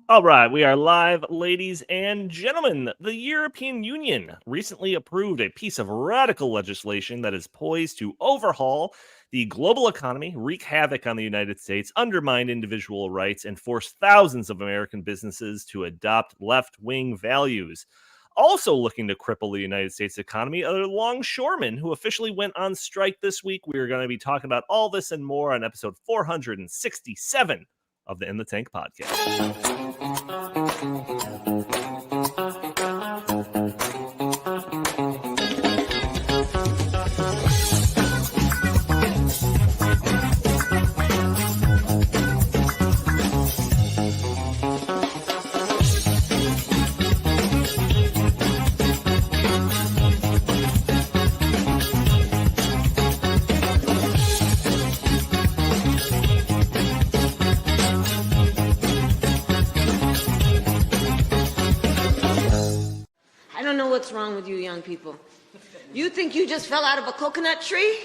All right, we are live, ladies and gentlemen. The European Union recently approved a piece of radical legislation that is poised to overhaul the global economy, wreak havoc on the United States, undermine individual rights, and force thousands of American businesses to adopt left-wing values. Also looking to cripple the United States economy are longshoremen who officially went on strike this week. We are going to be talking about all this and more on episode 467 of the In the Tank podcast. What's wrong with you young people? You think you just fell out of a coconut tree?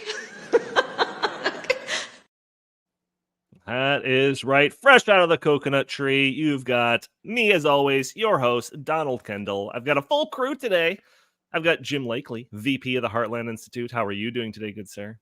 That is right. Fresh out of the coconut tree, you've got me, as always, your host, Donald Kendal. I've got a full crew today. I've got Jim Lakely, VP of the Heartland Institute. How are you doing today, good sir?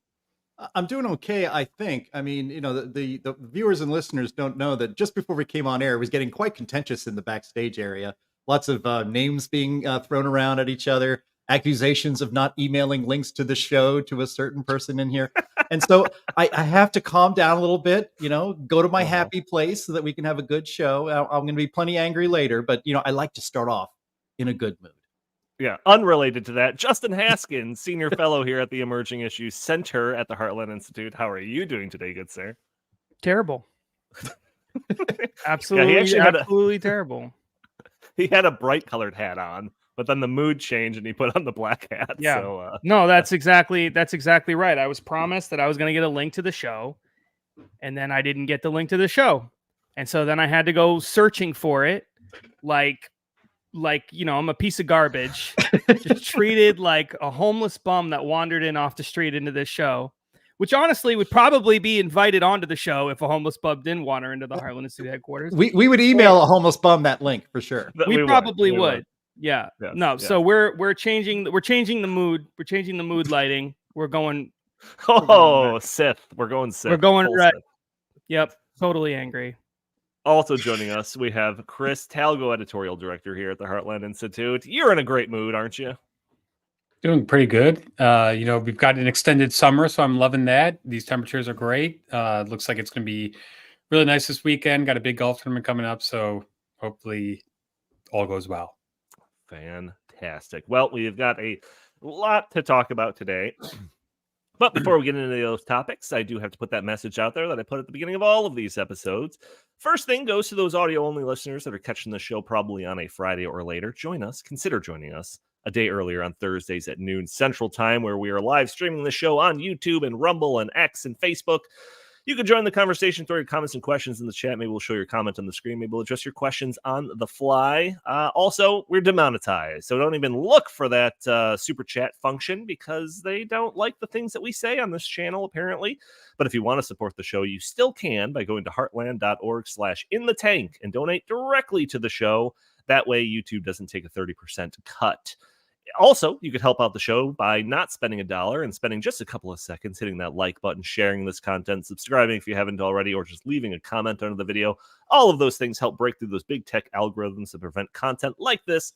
I'm doing okay, I think. I mean, you know, the viewers and listeners don't know that just before we came on air, it was getting quite contentious in the backstage area. Lots of names being thrown around at each other, accusations of not emailing links to the show to a certain person in here. And so I have to calm down a little bit, you know, go to my happy place so that we can have a good show. I'm going to be plenty angry later, but, you know, I like to start off in a good mood. Yeah, unrelated to that, Justin Haskins, senior fellow here at the Emerging Issues Center at the Heartland Institute. How are you doing today, good sir? Terrible. Absolutely, yeah, absolutely terrible. He had a bright colored hat on, but then the mood changed and he put on the black hat. Yeah. So, no, that's exactly right. I was promised that I was going to get a link to the show, and then I didn't get the link to the show. And so then I had to go searching for it. Like, you know, I'm a piece of garbage, just treated like a homeless bum that wandered in off the street into this show, which honestly would probably be invited onto the show if a homeless bum didn't wander into the Heartland Institute headquarters. We would email a homeless bum that link for sure. We probably would. Yeah. Yes, no. Yeah. So we're changing the mood. We're changing the mood lighting. We're going. Sith. We're going Sith. We're going red. Sith. Yep. Totally angry. Also joining us, we have Chris Talgo, editorial director here at the Heartland Institute. You're in a great mood, aren't you? Doing pretty good. You know, we've got an extended summer, so I'm loving that. These temperatures are great. Looks like it's going to be really nice this weekend. Got a big golf tournament coming up, so hopefully all goes well. Fantastic. Well, we've got a lot to talk about today. But before we get into those topics, I do have to put that message out there that I put at the beginning of all of these episodes. First thing goes to those audio-only listeners that are catching the show probably on a Friday or later. Consider joining us a day earlier on Thursdays at noon Central Time, where we are live streaming the show on YouTube and Rumble and X and Facebook. You can join the conversation, throw your comments and questions in the chat. Maybe we'll show your comment on the screen. Maybe we'll address your questions on the fly. Also, we're demonetized, so don't even look for that super chat function because they don't like the things that we say on this channel, apparently. But if you want to support the show, you still can by going to heartland.org/inthetank and donate directly to the show. That way, YouTube doesn't take a 30% cut. Also, you could help out the show by not spending $1 and spending just a couple of seconds hitting that like button, sharing this content, subscribing if you haven't already, or just leaving a comment under the video. All of those things help break through those big tech algorithms that prevent content like this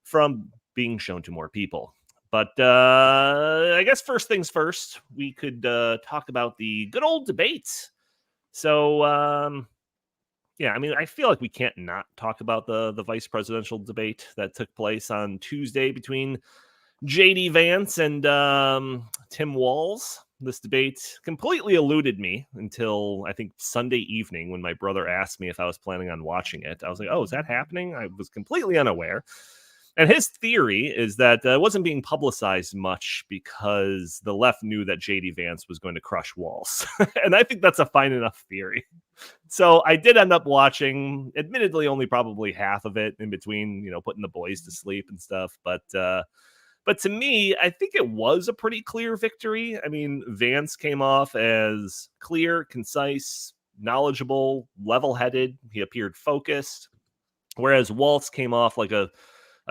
from being shown to more people. But I guess first things first, we could talk about the good old debates. So, yeah, I mean, I feel like we can't not talk about the vice presidential debate that took place on Tuesday between J.D. Vance and Tim Walz. This debate completely eluded me until, I think, Sunday evening when my brother asked me if I was planning on watching it. I was like, oh, is that happening? I was completely unaware. And his theory is that it wasn't being publicized much because the left knew that J.D. Vance was going to crush Walz. And I think that's a fine enough theory. So I did end up watching, admittedly, only probably half of it in between, you know, putting the boys to sleep and stuff. But to me, I think it was a pretty clear victory. I mean, Vance came off as clear, concise, knowledgeable, level-headed. He appeared focused. whereas Walz came off like a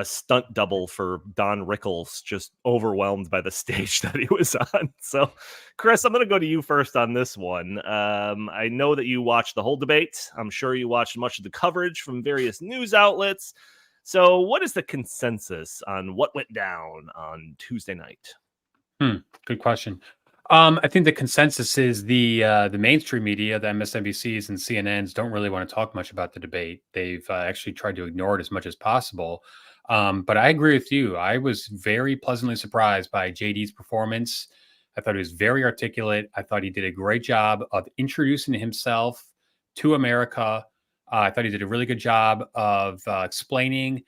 stunt double for Don Rickles, just overwhelmed by the stage that he was on. So, Chris, I'm going to go to you first on this one. I know that you watched the whole debate. I'm sure you watched much of the coverage from various news outlets. So, what is the consensus on what went down on Tuesday night? Good question. I think the consensus is the mainstream media, the MSNBCs and CNNs, don't really want to talk much about the debate. They've actually tried to ignore it as much as possible. But I agree with you. I was very pleasantly surprised by JD's performance. I thought he was very articulate. I thought he did a great job of introducing himself to America. I thought he did a really good job of explaining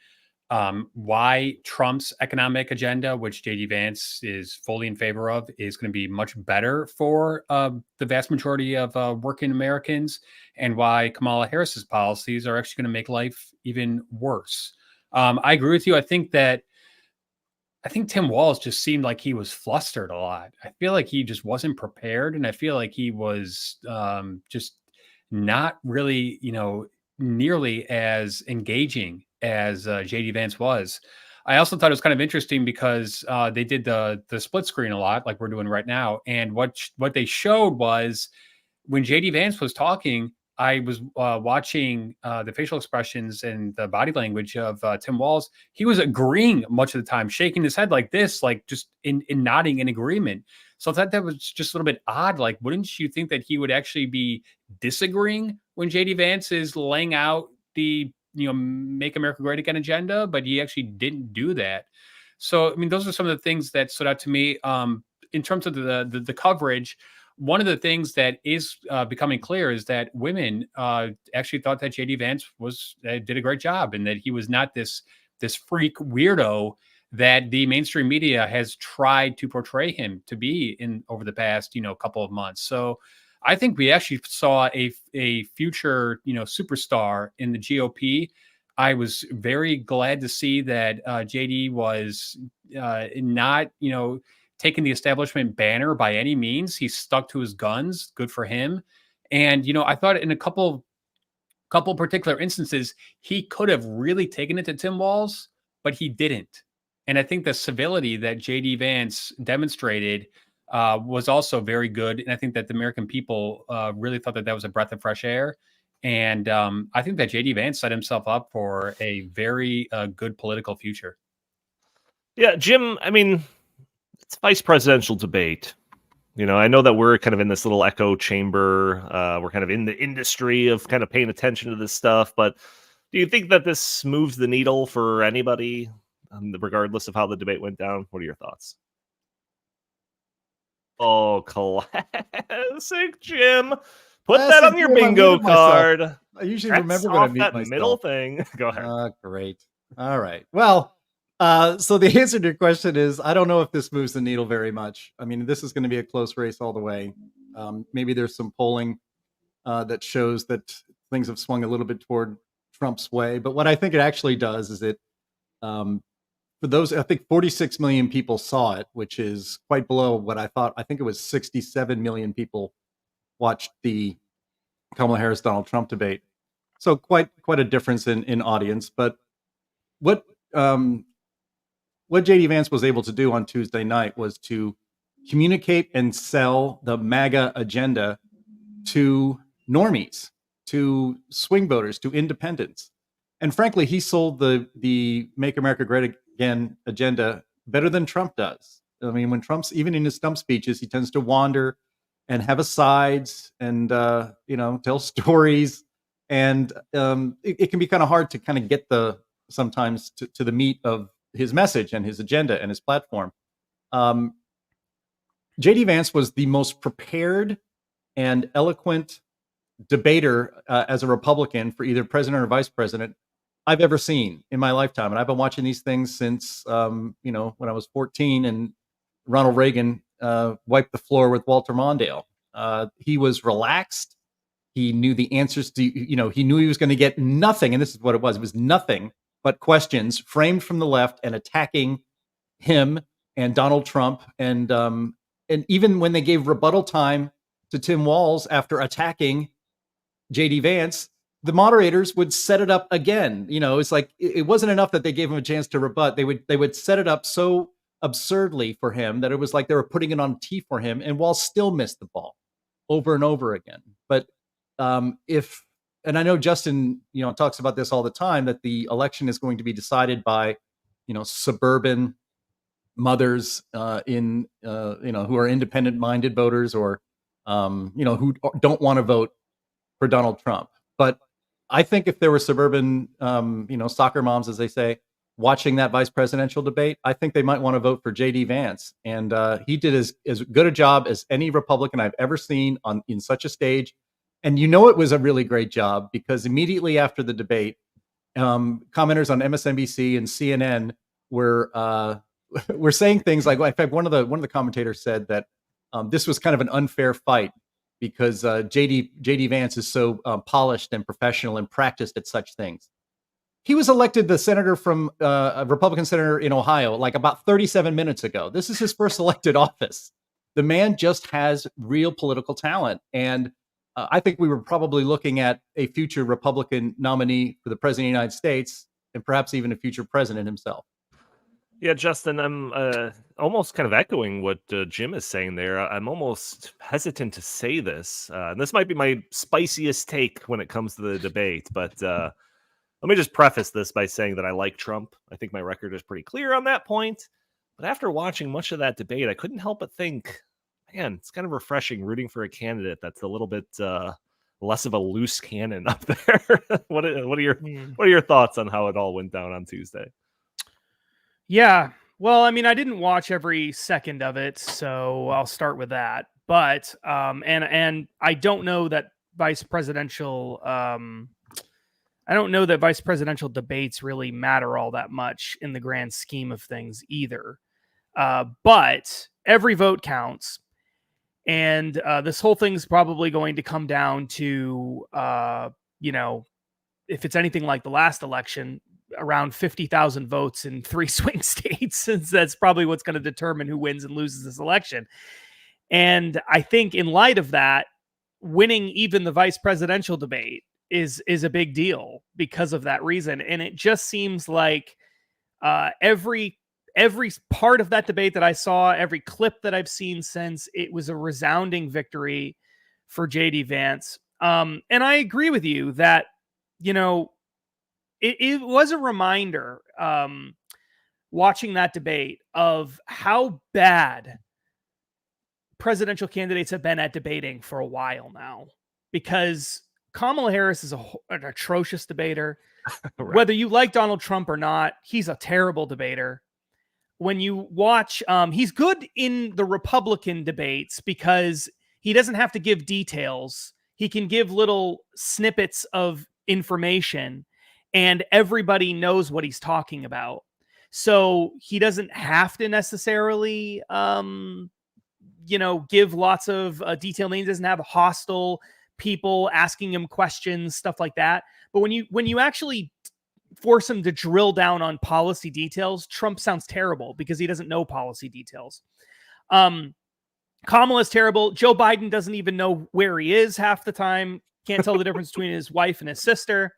why Trump's economic agenda, which JD Vance is fully in favor of, is going to be much better for the vast majority of working Americans, and why Kamala Harris's policies are actually going to make life even worse. I agree with you. I think Tim Walz just seemed like he was flustered a lot. I feel like he just wasn't prepared, and I feel like he was just not really, nearly as engaging as JD Vance was. I also thought it was kind of interesting because they did the split screen a lot, like we're doing right now. And what they showed was when JD Vance was talking, I was watching the facial expressions and the body language of Tim Walz. He was agreeing much of the time, shaking his head like this, like just in nodding in agreement. So I thought that was just a little bit odd. Like, wouldn't you think that he would actually be disagreeing when JD Vance is laying out the Make America Great Again agenda, but he actually didn't do that. So, I mean, those are some of the things that stood out to me. In terms of the coverage, one of the things that is becoming clear is that women actually thought that JD Vance did a great job, and that he was not this freak weirdo that the mainstream media has tried to portray him to be in over the past couple of months. So I think we actually saw a future superstar in the GOP. I was very glad to see that JD was not taking the establishment banner by any means. He stuck to his guns. Good for him. And I thought in a couple particular instances he could have really taken it to Tim Walz, but he didn't. And I think the civility that JD Vance demonstrated was also very good. And I think that the American people really thought that was a breath of fresh air. And I think that JD Vance set himself up for a very good political future. Yeah, Jim, I mean, it's a vice presidential debate. I know that we're kind of in this little echo chamber. We're kind of in the industry of kind of paying attention to this stuff. But do you think that this moves the needle for anybody, regardless of how the debate went down? What are your thoughts? Oh, classic, Jim. Put that on your bingo card. I usually remember when I mute myself. Middle thing. Go ahead. Great. All right. Well, so the answer to your question is, I don't know if this moves the needle very much. I mean, this is going to be a close race all the way. Maybe there's some polling that shows that things have swung a little bit toward Trump's way. But what I think it actually does is for those, I think 46 million people saw it, which is quite below what I thought. I think it was 67 million people watched the Kamala Harris-Donald Trump debate. So quite a difference in audience. But what JD Vance was able to do on Tuesday night was to communicate and sell the MAGA agenda to normies, to swing voters, to independents. And frankly, he sold the Make America Great Again agenda better than Trump does. I mean, when Trump's, even in his stump speeches, he tends to wander and have asides and tell stories, and it can be kind of hard to kind of get sometimes to the meat of his message and his agenda and his platform. JD Vance was the most prepared and eloquent debater as a Republican for either president or vice president I've ever seen in my lifetime. And I've been watching these things since, when I was 14 and Ronald Reagan wiped the floor with Walter Mondale. He was relaxed. He knew the answers to, he knew he was going to get nothing. And this is what it was. It was nothing but questions framed from the left and attacking him and Donald Trump. And even when they gave rebuttal time to Tim Walz after attacking JD Vance, the moderators would set it up again. It's like it wasn't enough that they gave him a chance to rebut. They would set it up so absurdly for him that it was like they were putting it on tee for him, and Walz still missed the ball over and over again. But and I know Justin, talks about this all the time, that the election is going to be decided by, suburban mothers who are independent-minded voters, or who don't want to vote for Donald Trump. But I think if there were suburban, soccer moms, as they say, watching that vice presidential debate, I think they might want to vote for J.D. Vance. And he did as good a job as any Republican I've ever seen in such a stage. And it was a really great job, because immediately after the debate, commenters on MSNBC and CNN were saying things like, in fact, one of the commentators said that this was kind of an unfair fight, because J.D. Vance is so polished and professional and practiced at such things. He was elected the senator from a Republican senator in Ohio, like about 37 minutes ago. This is his first elected office. The man just has real political talent. And I think we were probably looking at a future Republican nominee for the president of the United States, and perhaps even a future president himself. Yeah, Justin, I'm almost kind of echoing what Jim is saying there. I'm almost hesitant to say this. And this might be my spiciest take when it comes to the debate. But let me just preface this by saying that I like Trump. I think my record is pretty clear on that point. But after watching much of that debate, I couldn't help but think, man, it's kind of refreshing rooting for a candidate that's a little bit less of a loose cannon up there. What are your thoughts on how it all went down on Tuesday? Yeah, well, I mean, I didn't watch every second of it, so I'll start with that. But and I don't know that vice presidential debates really matter all that much in the grand scheme of things either. But every vote counts. And this whole thing's probably going to come down to, if it's anything like the last election, around 50,000 votes in 3 swing states, since that's probably what's going to determine who wins and loses this election. And I think in light of that, winning even the vice presidential debate is a big deal because of that reason. And it just seems like every part of that debate that I saw, every clip that I've seen since, it was a resounding victory for J.D. Vance. And I agree with you that, it was a reminder, watching that debate, of how bad presidential candidates have been at debating for a while now, because Kamala Harris is an atrocious debater. Right. Whether you like Donald Trump or not, he's a terrible debater. When you watch, he's good in the Republican debates because he doesn't have to give details. He can give little snippets of information, and everybody knows what he's talking about. So he doesn't have to necessarily, give lots of detailed names. He doesn't have hostile people asking him questions, stuff like that. But when you actually force him to drill down on policy details, Trump sounds terrible because he doesn't know policy details. Kamala's terrible. Joe Biden doesn't even know where he is half the time. Can't tell the difference between his wife and his sister.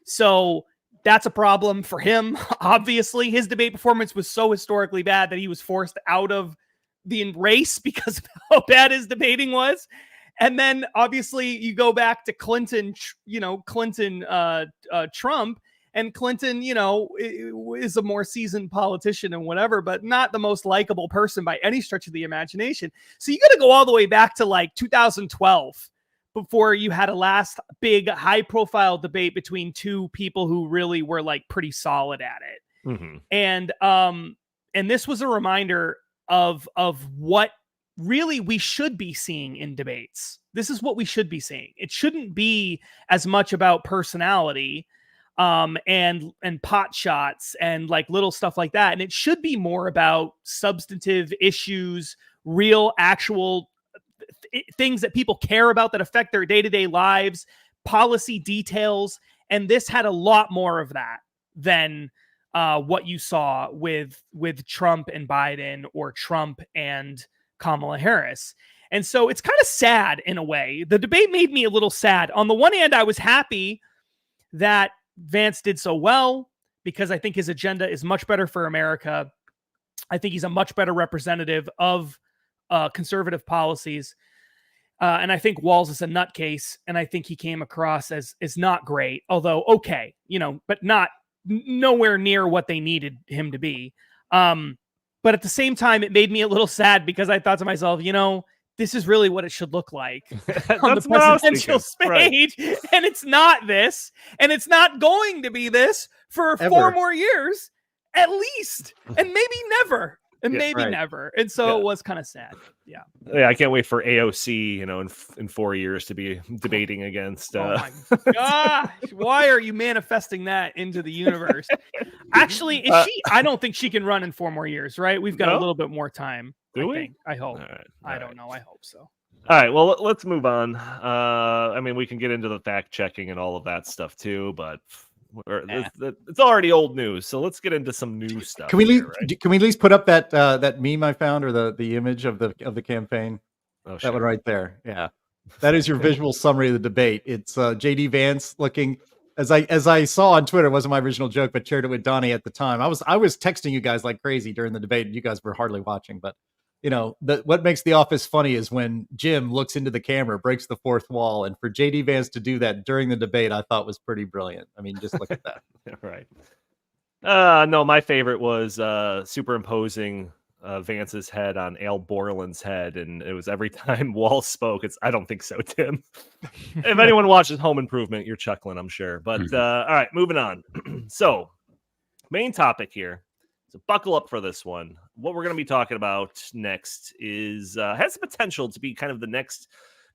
So that's a problem for him. Obviously, his debate performance was so historically bad that he was forced out of the race because of how bad his debating was. And then obviously you go back to Clinton, Trump, and Clinton, is a more seasoned politician and whatever, but not the most likable person by any stretch of the imagination. So you got to go all the way back to like 2012 before you had a last big high profile debate between two people who really were like pretty solid at it. Mm-hmm. And this was a reminder of what really we should be seeing in debates. This is what we should be seeing. It shouldn't be as much about personality and pot shots and like little stuff like that. And it should be more about substantive issues, real, actual things that people care about that affect their day-to-day lives, policy details. And this had a lot more of that than what you saw with Trump and Biden, or Trump and Kamala Harris. And so it's kind of sad in a way. The debate made me a little sad. On the one hand, I was happy that Vance did so well because I think his agenda is much better for America. I think he's a much better representative of conservative policies. And I think Walz is a nutcase, and I think he came across as not great, although okay, but nowhere near what they needed him to be. But at the same time, it made me a little sad because I thought to myself, this is really what it should look like on the presidential stage. Right. And it's not this, and it's not going to be this for ever. 4 more years, at least, and maybe never. And never. And so it was kind of sad. Yeah. Yeah. I can't wait for AOC, in 4 years to be debating against. Oh my gosh. Why are you manifesting that into the universe? Actually, is she? I don't think she can run in 4 more years, right? We've got a little bit more time. Do we? I hope. All right. I don't know. I hope so. All right. Well, let's move on. We can get into the fact checking and all of that stuff too, but it's already old news, so let's get into some new stuff. Can we at least put up that meme I found, or the image of the campaign? Oh, that one right there. Yeah, that is your visual summary of the debate. It's JD Vance looking, as I saw on Twitter. It wasn't my original joke, but shared it with Donnie at the time. I was texting you guys like crazy during the debate, and you guys were hardly watching. But what makes The Office funny is when Jim looks into the camera, breaks the fourth wall, and for JD Vance to do that during the debate, I thought was pretty brilliant. I mean, just look at that. Right. No, my favorite was superimposing Vance's head on Al Borland's head, and it was every time Walz spoke. I don't think so, Tim. If anyone watches Home Improvement, you're chuckling, I'm sure. But all right, moving on. So, main topic here. So buckle up for this one. What we're going to be talking about next has the potential to be kind of the next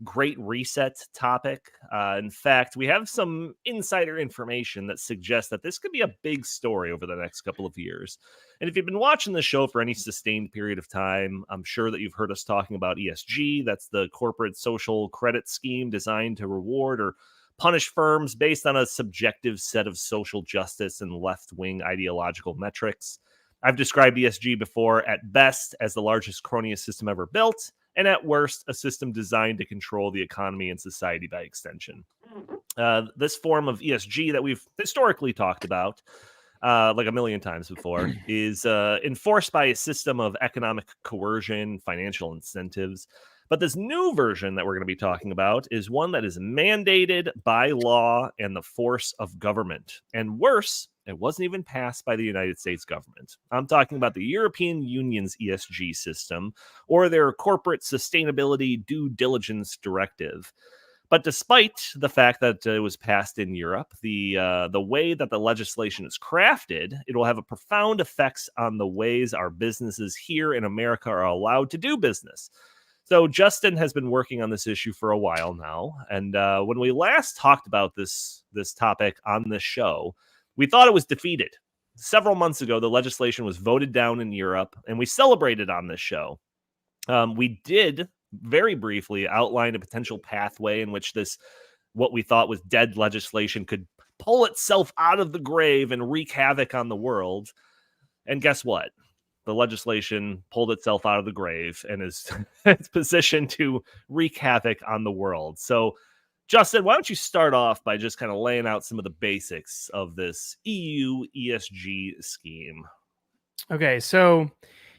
great reset topic. In fact, we have some insider information that suggests that this could be a big story over the next couple of years. And if you've been watching the show for any sustained period of time, I'm sure that you've heard us talking about ESG. That's the corporate social credit scheme designed to reward or punish firms based on a subjective set of social justice and left-wing ideological metrics. I've described ESG before at best as the largest cronyist system ever built, and at worst, a system designed to control the economy and society by extension. This form of ESG that we've historically talked about, like a million times before, is enforced by a system of economic coercion, financial incentives. But this new version that we're going to be talking about is one that is mandated by law and the force of government. And worse, it wasn't even passed by the United States government. I'm talking about the European Union's ESG system, or their corporate sustainability due diligence directive. But despite the fact that it was passed in Europe, the way that the legislation is crafted, it will have a profound effects on the ways our businesses here in America are allowed to do business. So Justin has been working on this issue for a while now, and when we last talked about this topic on this show, we thought it was defeated. Several months ago, the legislation was voted down in Europe, and we celebrated on this show. We did very briefly outline a potential pathway in which this, what we thought was dead legislation, could pull itself out of the grave and wreak havoc on the world. And guess what? The legislation pulled itself out of the grave and is it's positioned to wreak havoc on the world. So, Justin, why don't you start off by just kind of laying out some of the basics of this EU ESG scheme? Okay, so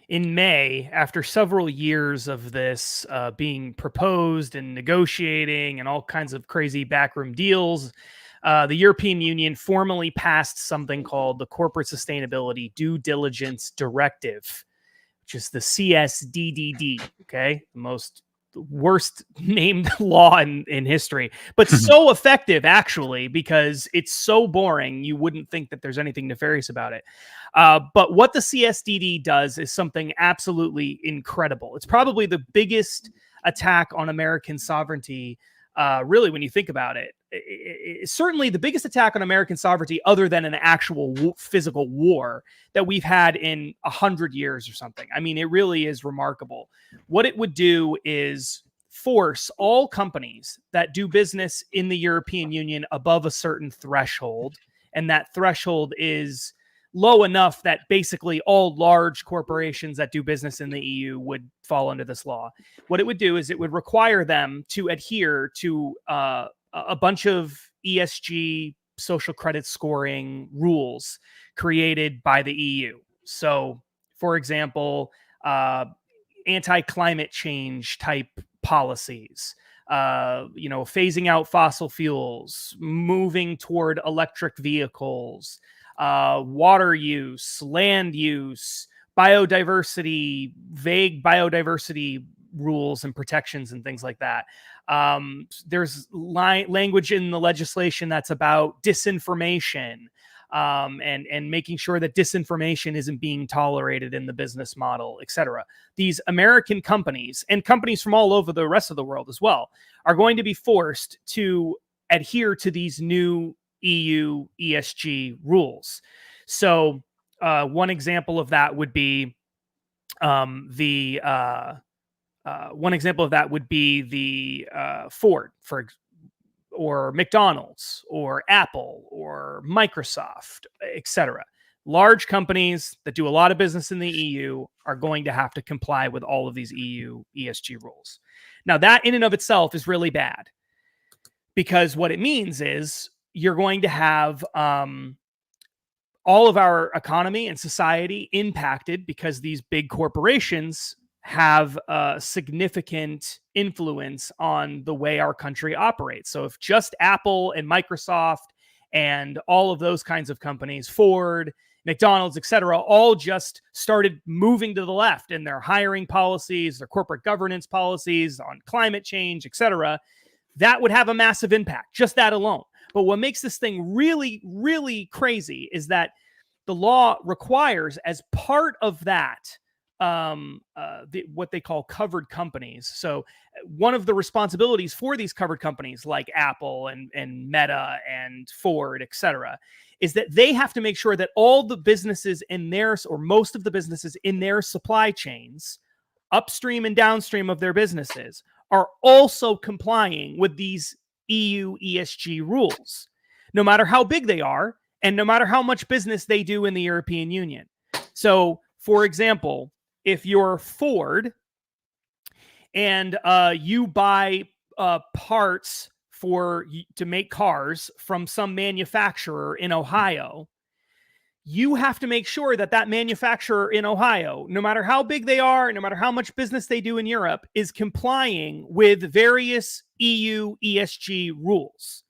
in May, after several years of this being proposed and negotiating and all kinds of crazy backroom deals, the European Union formally passed something called the Corporate Sustainability Due Diligence Directive, which is the CSDDD, okay? The worst named law in history, but so effective, actually, because it's so boring, you wouldn't think that there's anything nefarious about it. But what the CSDD does is something absolutely incredible. It's probably the biggest attack on American sovereignty, really, when you think about it. It's certainly the biggest attack on American sovereignty other than an actual physical war that we've had in 100 years or something. I mean, it really is remarkable. What it would do is force all companies that do business in the European Union above a certain threshold, and that threshold is low enough that basically all large corporations that do business in the EU would fall under this law. What it would do is it would require them to adhere to a bunch of ESG social credit scoring rules created by the EU. So, for example, anti-climate change type policies, phasing out fossil fuels, moving toward electric vehicles, water use, land use, biodiversity, vague biodiversity rules and protections and things like that. There's language in the legislation that's about disinformation, and making sure that disinformation isn't being tolerated in the business model, etc. These American companies and companies from all over the rest of the world as well are going to be forced to adhere to these new EU ESG rules. So one example of that would be Ford, or McDonald's, or Apple, or Microsoft, etc. Large companies that do a lot of business in the EU are going to have to comply with all of these EU ESG rules. Now, that in and of itself is really bad, because what it means is you're going to have all of our economy and society impacted, because these big corporations have a significant influence on the way our country operates. So if just Apple and Microsoft and all of those kinds of companies, Ford, McDonald's, etc., all just started moving to the left in their hiring policies, their corporate governance policies on climate change, etc., that would have a massive impact, just that alone. But what makes this thing really, really crazy is that the law requires, as part of that, what they call covered companies. So one of the responsibilities for these covered companies like Apple and Meta and Ford, etc., is that they have to make sure that all the businesses in theirs, or most of the businesses in their supply chains, upstream and downstream of their businesses, are also complying with these EU ESG rules, no matter how big they are and no matter how much business they do in the European Union. So, for example, if you're Ford and you buy parts to make cars from some manufacturer in Ohio, you have to make sure that that manufacturer in Ohio, no matter how big they are, no matter how much business they do in Europe, is complying with various EU ESG rules.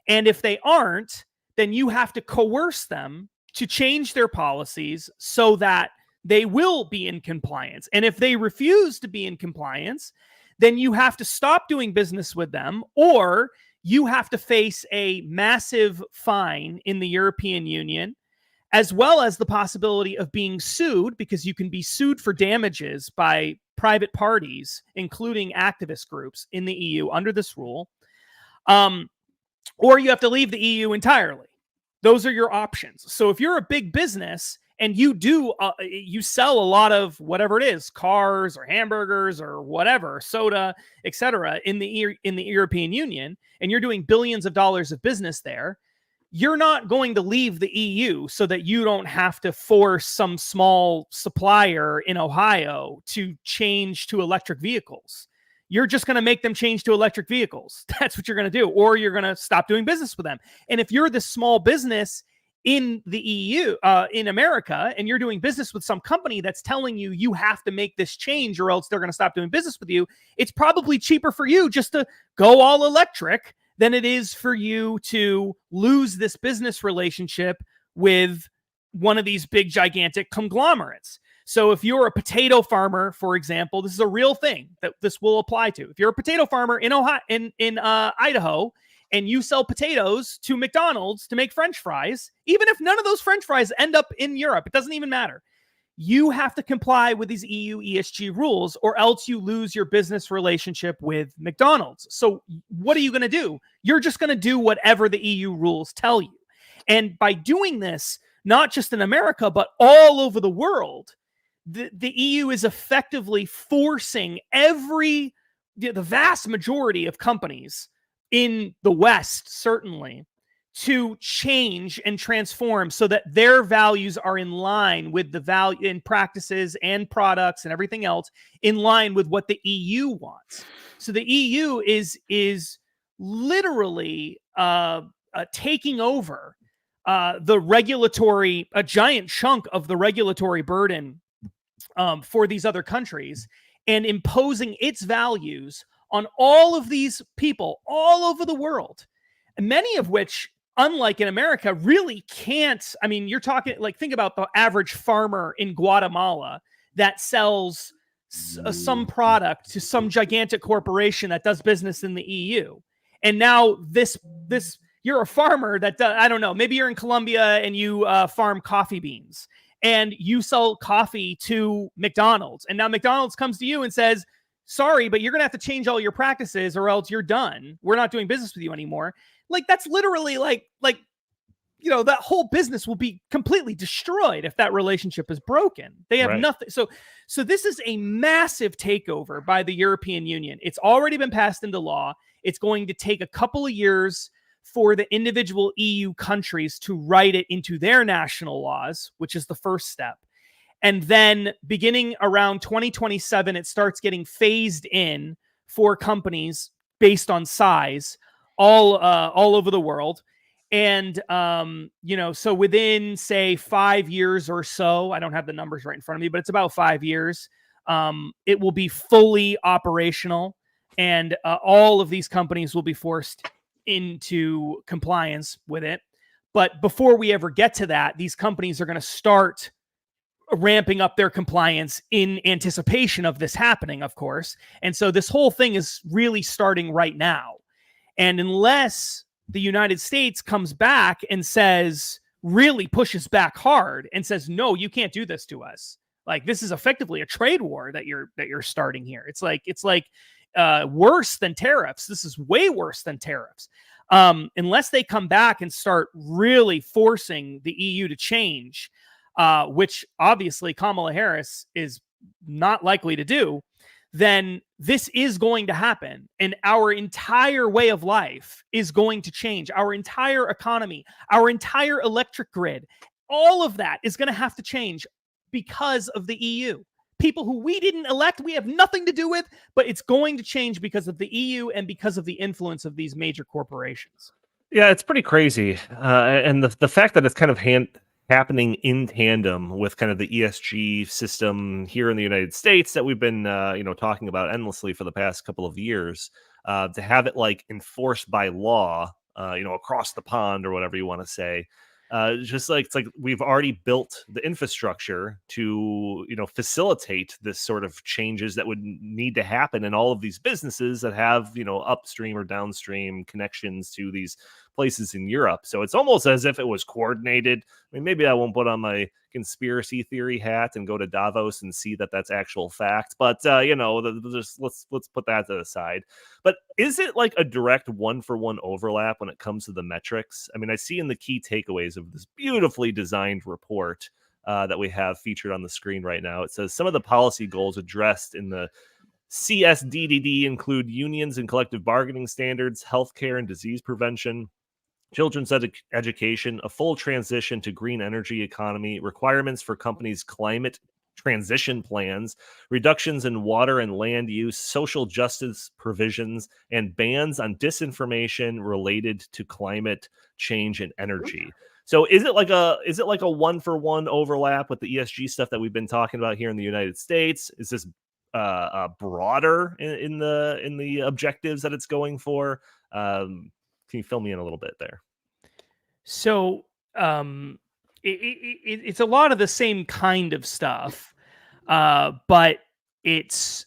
And if they aren't, then you have to coerce them to change their policies so that they will be in compliance. And if they refuse to be in compliance, then you have to stop doing business with them, or you have to face a massive fine in the European Union, as well as the possibility of being sued, because you can be sued for damages by private parties, including activist groups in the EU under this rule. Or you have to leave the EU entirely. Those are your options. So if you're a big business and you sell a lot of whatever it is, cars or hamburgers or whatever, soda, etc., in the European Union, and you're doing billions of dollars of business there, you're not going to leave the EU so that you don't have to force some small supplier in Ohio to change to electric vehicles. You're just going to make them change to electric vehicles. That's what you're going to do, or you're going to stop doing business with them. And if you're the small business in the EU, in America, and you're doing business with some company that's telling you you have to make this change or else they're going to stop doing business with you, it's probably cheaper for you just to go all electric than it is for you to lose this business relationship with one of these big, gigantic conglomerates. So if you're a potato farmer, for example, this is a real thing that this will apply to. If you're a potato farmer in Ohio, in Idaho, and you sell potatoes to McDonald's to make French fries, even if none of those French fries end up in Europe, it doesn't even matter. You have to comply with these EU ESG rules, or else you lose your business relationship with McDonald's. So what are you going to do? You're just going to do whatever the EU rules tell you. And by doing this, not just in America, but all over the world, the EU is effectively forcing the vast majority of companies in the West, certainly, to change and transform so that their values are in line with the value in practices and products and everything else in line with what the EU wants. So the EU is literally taking over a giant chunk of the regulatory burden for these other countries and imposing its values on all of these people all over the world, many of which, unlike in America, really can't. I mean, you're talking like, think about the average farmer in Guatemala that sells some product to some gigantic corporation that does business in the EU. And now this you're a farmer that does, I don't know, maybe you're in Colombia and you farm coffee beans and you sell coffee to McDonald's. And now McDonald's comes to you and says, sorry, but you're going to have to change all your practices or else you're done. We're not doing business with you anymore. Like, that's literally like, you know, that whole business will be completely destroyed if that relationship is broken. They have nothing. So this is a massive takeover by the European Union. It's already been passed into law. It's going to take a couple of years for the individual EU countries to write it into their national laws, which is the first step. And then beginning around 2027, it starts getting phased in for companies based on size all over the world. And, you know, so within, say, 5 years or so, I don't have the numbers right in front of me, but it's about 5 years, it will be fully operational. And all of these companies will be forced into compliance with it. But before we ever get to that, these companies are going to start ramping up their compliance in anticipation of this happening, of course. And so this whole thing is really starting right now. And unless the United States comes back and says, really pushes back hard and says, no, you can't do this to us. Like, this is effectively a trade war that you're starting here. It's like worse than tariffs. This is way worse than tariffs. Unless they come back and start really forcing the EU to change, which obviously Kamala Harris is not likely to do, then this is going to happen. And our entire way of life is going to change. Our entire economy, our entire electric grid, all of that is going to have to change because of the EU. People who we didn't elect, we have nothing to do with, but it's going to change because of the EU and because of the influence of these major corporations. Yeah, it's pretty crazy. And the fact that it's kind of happening in tandem with kind of the ESG system here in the United States that we've been, talking about endlessly for the past couple of years, to have it like enforced by law, across the pond or whatever you want to say. Just like, it's like we've already built the infrastructure to, facilitate this sort of changes that would need to happen in all of these businesses that have, upstream or downstream connections to these places in Europe. So it's almost as if it was coordinated. I mean, maybe I won't put on my conspiracy theory hat and go to Davos and see that that's actual fact, but just let's put that to the side. But is it like a direct one-for-one overlap when it comes to the metrics? I mean, I see in the key takeaways of this beautifully designed report that we have featured on the screen right now, it says some of the policy goals addressed in the CSDDD include unions and collective bargaining standards, healthcare and disease prevention, children's education, a full transition to green energy economy, requirements for companies' climate transition plans, reductions in water and land use, social justice provisions, and bans on disinformation related to climate change and energy. So is it like a one-for-one overlap with the ESG stuff that we've been talking about here in the United States? Is this broader in the objectives that it's going for? Can you fill me in a little bit there? So it's a lot of the same kind of stuff, but it's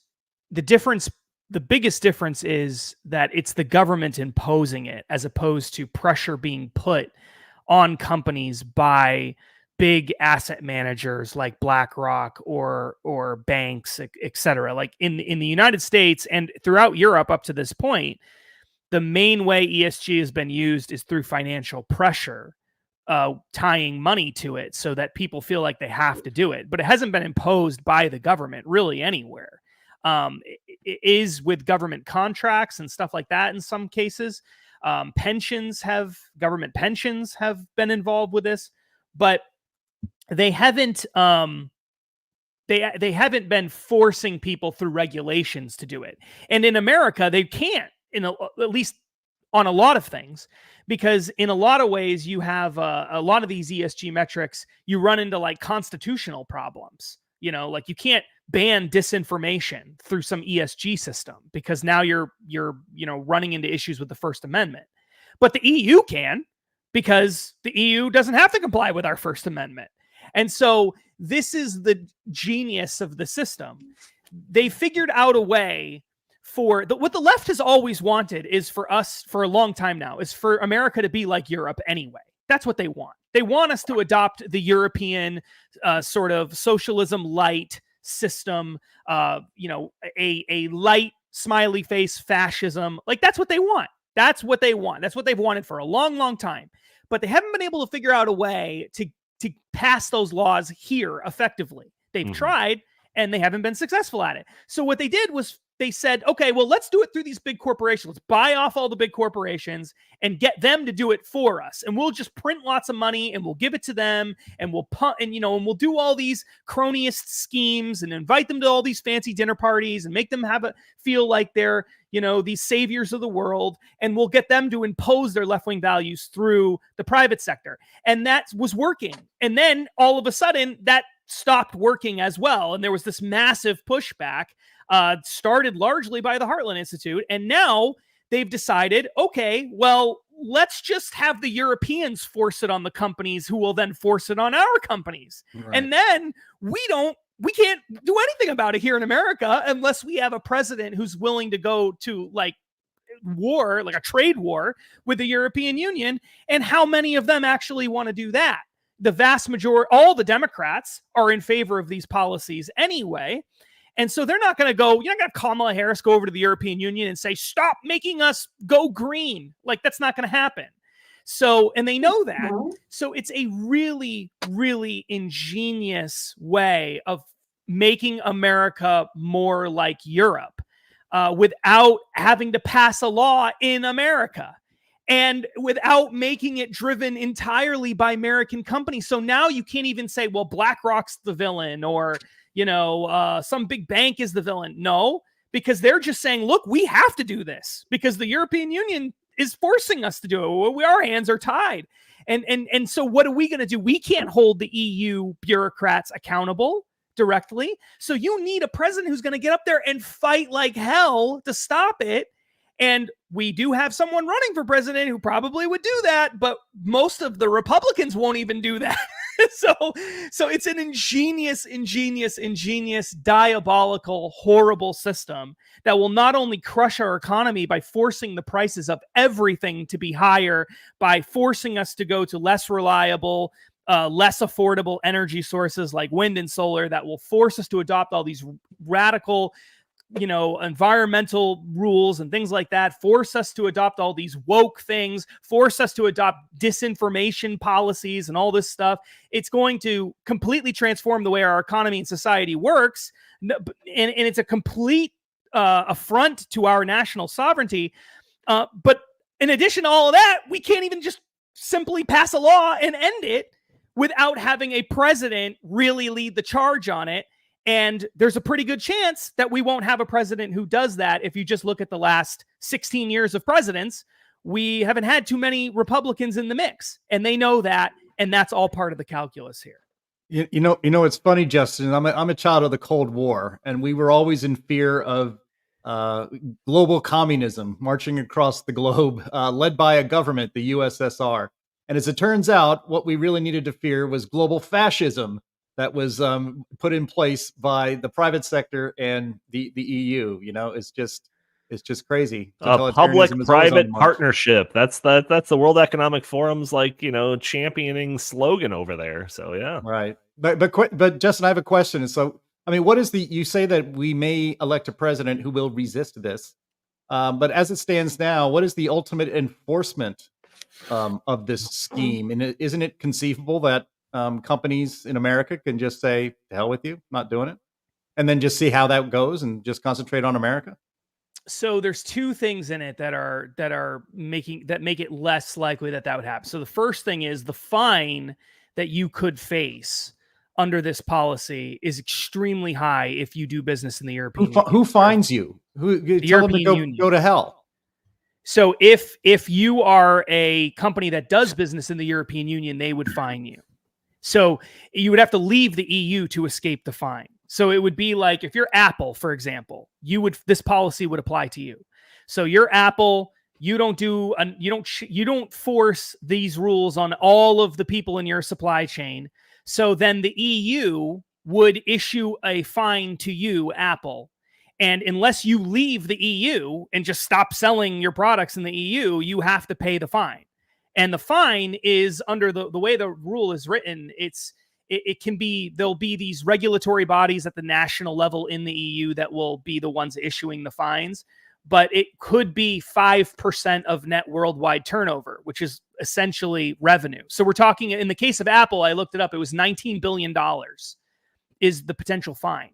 the difference. The biggest difference is that it's the government imposing it as opposed to pressure being put on companies by big asset managers like BlackRock or banks, et cetera. Like in the United States and throughout Europe up to this point, the main way ESG has been used is through financial pressure, tying money to it so that people feel like they have to do it. But it hasn't been imposed by the government really anywhere. It is with government contracts and stuff like that in some cases. Government pensions have been involved with this, but they haven't they haven't been forcing people through regulations to do it. And in America, they can't. At least on a lot of things, because in a lot of ways you have a lot of these ESG metrics, you run into like constitutional problems. Like you can't ban disinformation through some ESG system because now you're running into issues with the First Amendment. But the EU can, because the EU doesn't have to comply with our First Amendment. And so this is the genius of the system. They figured out a way for what the left has always wanted is for us for a long time now is for America to be like Europe anyway. That's what they want. They want us to adopt the European sort of socialism light system, a light smiley face fascism. Like that's what they want. That's what they want. That's what they've wanted for a long, long time. But they haven't been able to figure out a way to pass those laws here effectively. They've tried and they haven't been successful at it. So what they did was they said, okay, well, let's do it through these big corporations. Let's buy off all the big corporations and get them to do it for us. And we'll just print lots of money and we'll give it to them and we'll and we'll do all these cronyist schemes and invite them to all these fancy dinner parties and make them feel like they're, these saviors of the world. And we'll get them to impose their left-wing values through the private sector. And that was working. And then all of a sudden that stopped working as well. And there was this massive pushback started largely by the Heartland Institute. And now they've decided, okay, well, let's just have the Europeans force it on the companies who will then force it on our companies. Right. And then we can't do anything about it here in America unless we have a president who's willing to go to like war, like a trade war with the European Union. And how many of them actually want to do that? The vast majority, all the Democrats are in favor of these policies anyway. And so they're not going to go, you're not going to Kamala Harris go over to the European Union and say, stop making us go green. Like that's not going to happen. So, and they know that. So it's a really, really ingenious way of making America more like Europe without having to pass a law in America. And without making it driven entirely by American companies. So now you can't even say, well, BlackRock's the villain or, some big bank is the villain. No, because they're just saying, look, we have to do this because the European Union is forcing us to do it. Our hands are tied. And so what are we going to do? We can't hold the EU bureaucrats accountable directly. So you need a president who's going to get up there and fight like hell to stop it. And we do have someone running for president who probably would do that, but most of the Republicans won't even do that. So it's an ingenious, diabolical, horrible system that will not only crush our economy by forcing the prices of everything to be higher, by forcing us to go to less reliable, less affordable energy sources like wind and solar that will force us to adopt all these radical environmental rules and things like that, force us to adopt all these woke things, force us to adopt disinformation policies and all this stuff. It's going to completely transform the way our economy and society works. And it's a complete affront to our national sovereignty. But in addition to all of that, we can't even just simply pass a law and end it without having a president really lead the charge on it. And there's a pretty good chance that we won't have a president who does that. If you just look at the last 16 years of presidents, we haven't had too many Republicans in the mix, and they know that. And that's all part of the calculus here. You know, it's funny, Justin, I'm a child of the Cold War, and we were always in fear of global communism marching across the globe, led by a government, the USSR. And as it turns out, what we really needed to fear was global fascism that was put in place by the private sector and the EU. It's just crazy. A public-private partnership. That's the World Economic Forum's championing slogan over there. So yeah, right. But Justin, I have a question. So I mean, you say that we may elect a president who will resist this, but as it stands now, what is the ultimate enforcement of this scheme? And isn't it conceivable that companies in America can just say, "To hell with you, not doing it," and then just see how that goes and just concentrate on America? So there's two things in it that make it less likely that would happen. So the first thing is the fine that you could face under this policy is extremely high if you do business in the European Union. Who fines you? Who tell them to go to hell? So if you are a company that does business in the European Union, they would fine you. So you would have to leave the EU to escape the fine. So it would be like if you're Apple, for example, this policy would apply to you. So you're Apple, you don't force these rules on all of the people in your supply chain. So then the EU would issue a fine to you, Apple. And unless you leave the EU and just stop selling your products in the EU, you have to pay the fine. And the fine is under the way the rule is written. There'll be these regulatory bodies at the national level in the EU that will be the ones issuing the fines. But it could be 5% of net worldwide turnover, which is essentially revenue. So we're talking, in the case of Apple, I looked it up, it was $19 billion is the potential fine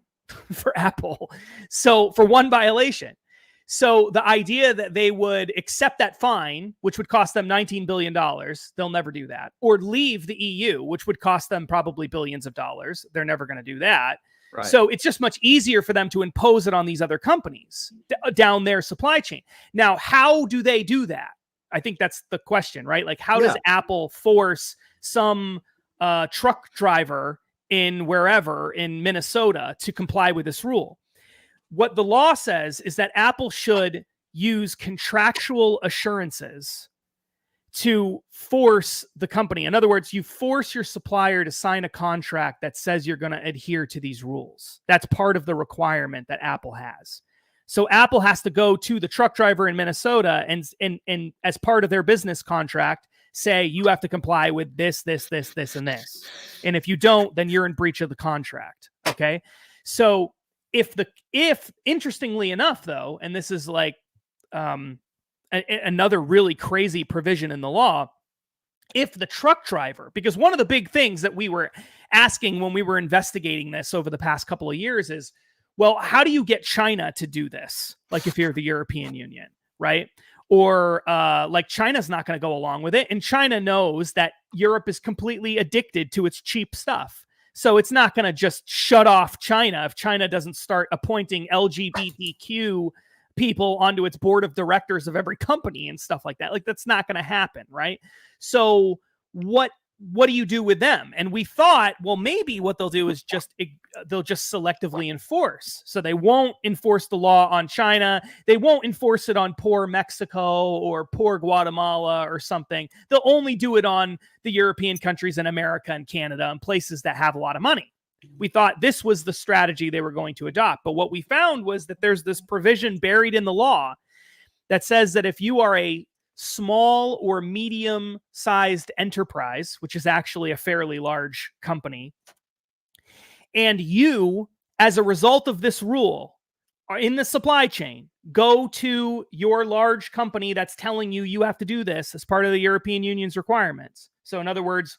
for Apple. So for one violation. So the idea that they would accept that fine, which would cost them $19 billion, they'll never do that. Or leave the EU, which would cost them probably billions of dollars. They're never going to do that. Right. So it's just much easier for them to impose it on these other companies down their supply chain. Now, how do they do that? I think that's the question, right? Like, how does Apple force some truck driver in wherever in Minnesota to comply with this rule? What the law says is that Apple should use contractual assurances to force the company. In other words, you force your supplier to sign a contract that says you're going to adhere to these rules. That's part of the requirement that Apple has. So Apple has to go to the truck driver in Minnesota and as part of their business contract, say you have to comply with this, and this. And if you don't, then you're in breach of the contract. Okay. So if interestingly enough, though, and this is like another really crazy provision in the law, if the truck driver, because one of the big things that we were asking when we were investigating this over the past couple of years is, well, how do you get China to do this? Like if you're the European Union, right? Or like China's not going to go along with it. And China knows that Europe is completely addicted to its cheap stuff. So it's not going to just shut off China if China doesn't start appointing LGBTQ people onto its board of directors of every company and stuff like that. Like that's not going to happen, right? So what do you do with them? And we thought, well, maybe what they'll do is they'll just selectively enforce. So they won't enforce the law on China. They won't enforce it on poor Mexico or poor Guatemala or something. They'll only do it on the European countries and America and Canada and places that have a lot of money. We thought this was the strategy they were going to adopt. But what we found was that there's this provision buried in the law that says that if you are a small or medium-sized enterprise, which is actually a fairly large company, and you, as a result of this rule, are in the supply chain, go to your large company that's telling you have to do this as part of the European Union's requirements. So in other words,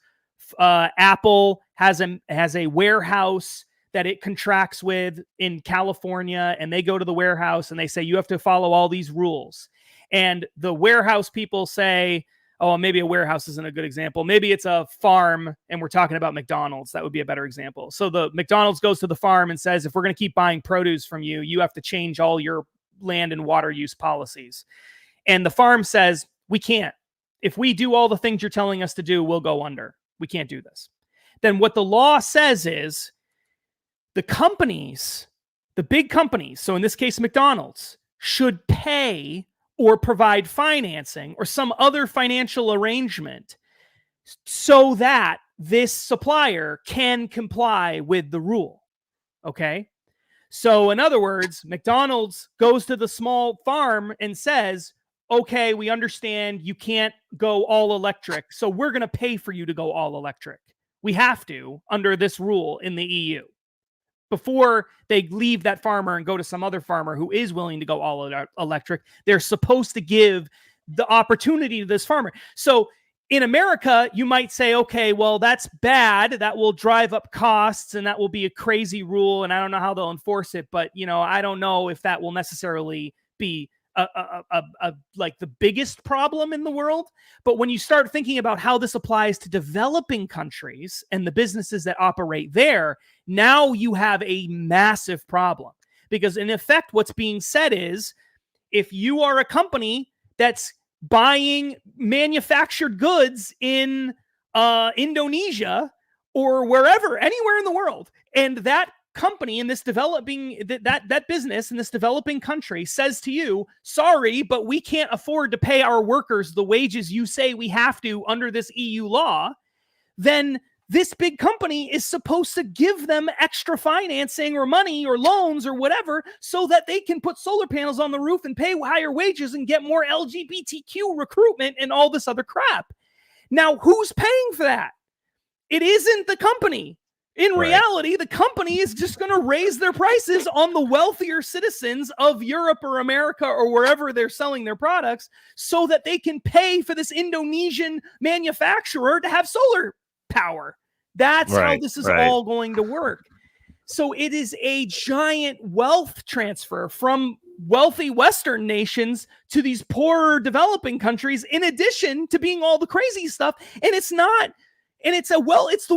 Apple has a warehouse that it contracts with in California, and they go to the warehouse and they say, you have to follow all these rules. And the warehouse people say, oh, maybe a warehouse isn't a good example. Maybe it's a farm, and we're talking about McDonald's. That would be a better example. So the McDonald's goes to the farm and says, if we're going to keep buying produce from you, you have to change all your land and water use policies. And the farm says, we can't. If we do all the things you're telling us to do, we'll go under. We can't do this. Then what the law says is the companies, the big companies, so in this case, McDonald's, should pay or provide financing or some other financial arrangement so that this supplier can comply with the rule. Okay? So in other words, McDonald's goes to the small farm and says, okay, we understand you can't go all electric, so we're going to pay for you to go all electric. We have to under this rule in the EU. Before they leave that farmer and go to some other farmer who is willing to go all electric, they're supposed to give the opportunity to this farmer. So in America, you might say, okay, well, that's bad. That will drive up costs and that will be a crazy rule. And I don't know how they'll enforce it, but I don't know if that will necessarily be like the biggest problem in the world. But when you start thinking about how this applies to developing countries and the businesses that operate there, now you have a massive problem. Because in effect, what's being said is, if you are a company that's buying manufactured goods in Indonesia or wherever, anywhere in the world. And that company in this developing, that business in this developing country says to you, sorry, but we can't afford to pay our workers the wages you say we have to under this EU law, then this big company is supposed to give them extra financing or money or loans or whatever so that they can put solar panels on the roof and pay higher wages and get more LGBTQ recruitment and all this other crap. Now, who's paying for that? It isn't the company. In reality, the company is just going to raise their prices on the wealthier citizens of Europe or America or wherever they're selling their products so that they can pay for this Indonesian manufacturer to have solar power. That's how this is all going to work. So it is a giant wealth transfer from wealthy Western nations to these poorer developing countries, in addition to being all the crazy stuff. And it's not... And it's the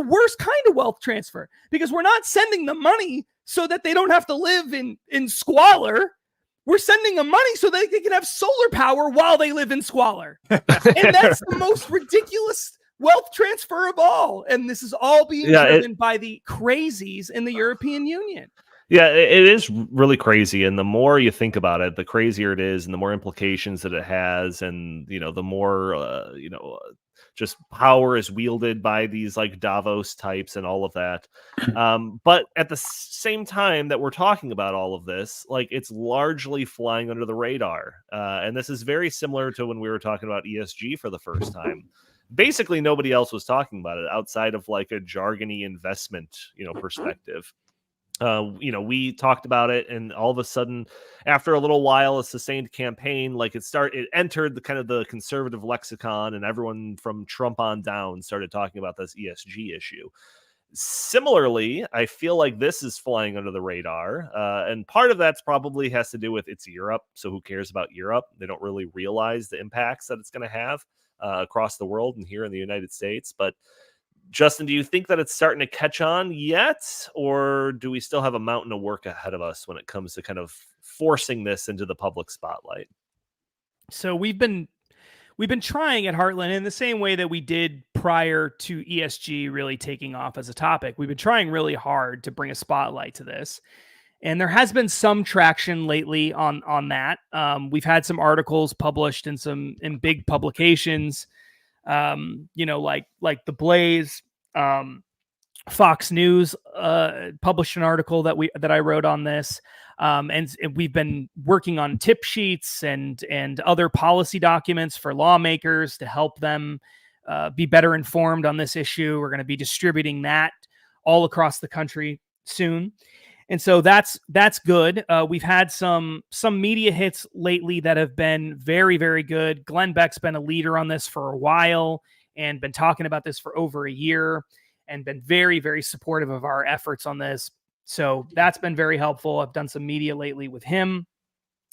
worst kind of wealth transfer, because we're not sending them money so that they don't have to live in squalor. We're sending them money so that they can have solar power while they live in squalor. And that's the most ridiculous wealth transfer of all. And this is all being driven by the crazies in the European Union. Yeah, it is really crazy. And the more you think about it, the crazier it is and the more implications that it has. And, the more, just power is wielded by these like Davos types and all of that. But at the same time that we're talking about all of this, like, it's largely flying under the radar. And this is very similar to when we were talking about ESG for the first time. Basically, nobody else was talking about it outside of like a jargony investment, perspective. We talked about it, and all of a sudden, after a little while, a sustained campaign, like it entered the kind of the conservative lexicon, and everyone from Trump on down started talking about this ESG issue. Similarly, I feel like this is flying under the radar, and part of that's probably has to do with it's Europe, so who cares about Europe? They don't really realize the impacts that it's going to have across the world and here in the United States, but Justin, do you think that it's starting to catch on yet, or do we still have a mountain of work ahead of us when it comes to kind of forcing this into the public spotlight? So we've been trying at Heartland in the same way that we did prior to ESG really taking off as a topic. We've been trying really hard to bring a spotlight to this. And there has been some traction lately on that. We've had some articles published in big publications. Like the Blaze, Fox News published an article that I wrote on this, and we've been working on tip sheets and other policy documents for lawmakers to help them be better informed on this issue. We're going to be distributing that all across the country soon. And so that's good. We've had some media hits lately that have been very, very good. Glenn Beck's been a leader on this for a while and been talking about this for over a year and been very, very supportive of our efforts on this. So that's been very helpful. I've done some media lately with him.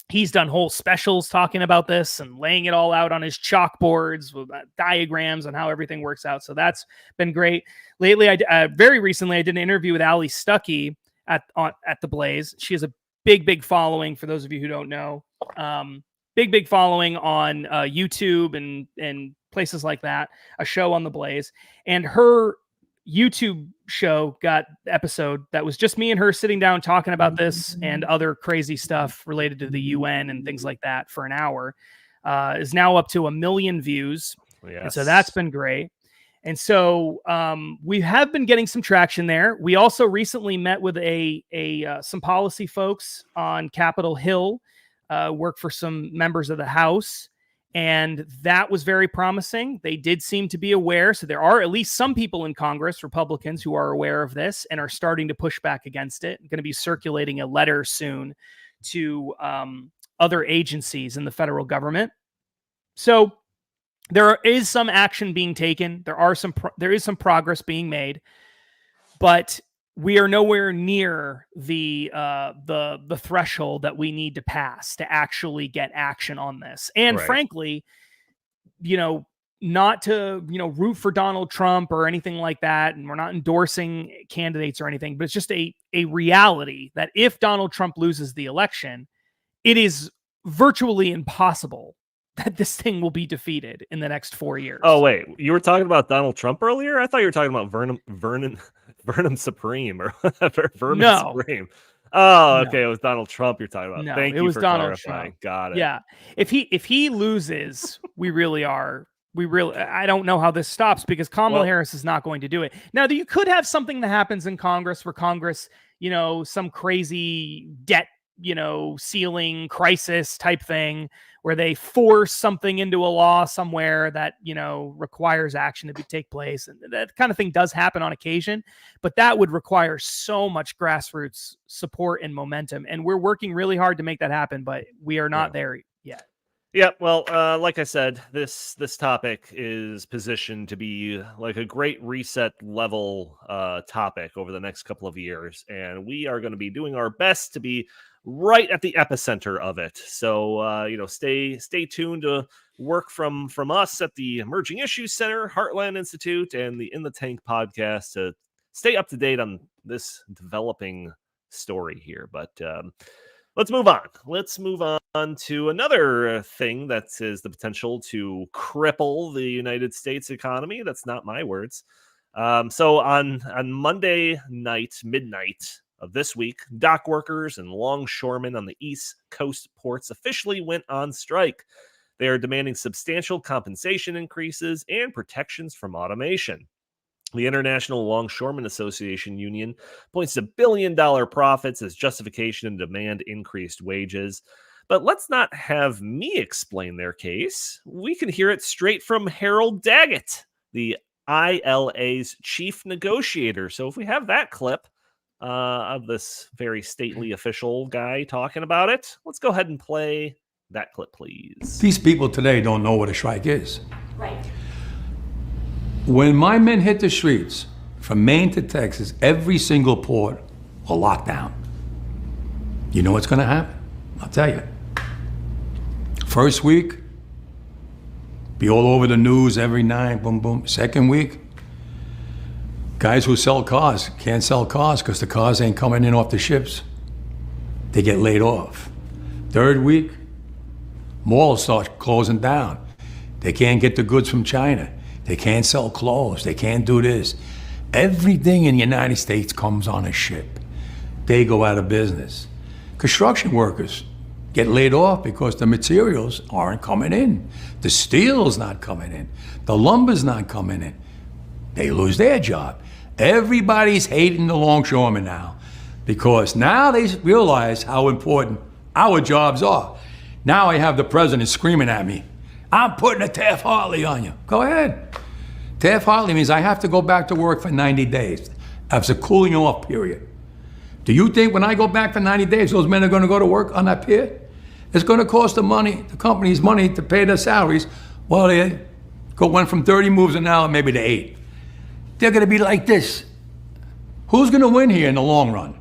He's done whole specials talking about this and laying it all out on his chalkboards with diagrams on how everything works out. So that's been great. Lately, very recently, I did an interview with Ali Stuckey at the Blaze. She has a big following, for those of you who don't know. Big following on YouTube and places like that, a show on the Blaze. And her YouTube show got episode that was just me and her sitting down talking about this and other crazy stuff related to the UN and things like that for an hour, is now up to 1 million views. Yes. And so that's been great. And so we have been getting some traction there. We also recently met with some policy folks on Capitol Hill, work for some members of the House, and that was very promising. They did seem to be aware. So there are at least some people in Congress, Republicans, who are aware of this and are starting to push back against it. I'm going to be circulating a letter soon to other agencies in the federal government. So there is some action being taken. There is some progress being made, but we are nowhere near the threshold that we need to pass to actually get action on this. And frankly, not to root for Donald Trump or anything like that, and we're not endorsing candidates or anything, but it's just a reality that if Donald Trump loses the election, it is virtually impossible that this thing will be defeated in the next 4 years. Oh wait, you were talking about Donald Trump earlier? I thought you were talking about Vernon Supreme or whatever. Vermin No. Supreme. Oh, No. okay. It was Donald Trump you're talking about. No, Thank it you was for Donald clarifying. Trump. Got it. Yeah. If he loses, I don't know how this stops, because Kamala Harris is not going to do it. Now, you could have something that happens in Congress where Congress, some crazy debt, ceiling crisis type thing where they force something into a law somewhere that, requires action to take place. And that kind of thing does happen on occasion, but that would require so much grassroots support and momentum. And we're working really hard to make that happen, but we are not there yet. Yeah, well, like I said, this topic is positioned to be like a great reset level topic over the next couple of years, and we are going to be doing our best to be right at the epicenter of it. So, stay tuned to work from us at the Emerging Issues Center, Heartland Institute, and the In the Tank podcast to stay up to date on this developing story here. But let's move on. Let's move on to another thing that is the potential to cripple the United States economy. That's not my words. So on Monday night, midnight of this week, dock workers and longshoremen on the East Coast ports officially went on strike. They are demanding substantial compensation increases and protections from automation. The International Longshoreman Association Union points to billion-dollar profits as justification and demand increased wages. But let's not have me explain their case. We can hear it straight from Harold Daggett, the ILA's chief negotiator. So if we have that clip of this very stately official guy talking about it, let's go ahead and play that clip, please. These people today don't know what a strike is. Right. When my men hit the streets, from Maine to Texas, every single port will lock down. You know what's going to happen? I'll tell you. First week, be all over the news every night, boom, boom. Second week, guys who sell cars can't sell cars because the cars ain't coming in off the ships. They get laid off. Third week, malls start closing down. They can't get the goods from China. They can't sell clothes. They can't do this. Everything in the United States comes on a ship. They go out of business. Construction workers get laid off because the materials aren't coming in. The steel's not coming in. The lumber's not coming in. They lose their job. Everybody's hating the longshoremen now because now they realize how important our jobs are. Now I have the president screaming at me, I'm putting a Taft-Hartley on you. Go ahead. Taft-Hartley means I have to go back to work for 90 days. That's a cooling off period. Do you think when I go back for 90 days, those men are going to go to work on that pier? It's going to cost the companies money to pay their salaries. Well, they went from 30 moves an hour maybe to 8. They're going to be like this. Who's going to win here in the long run?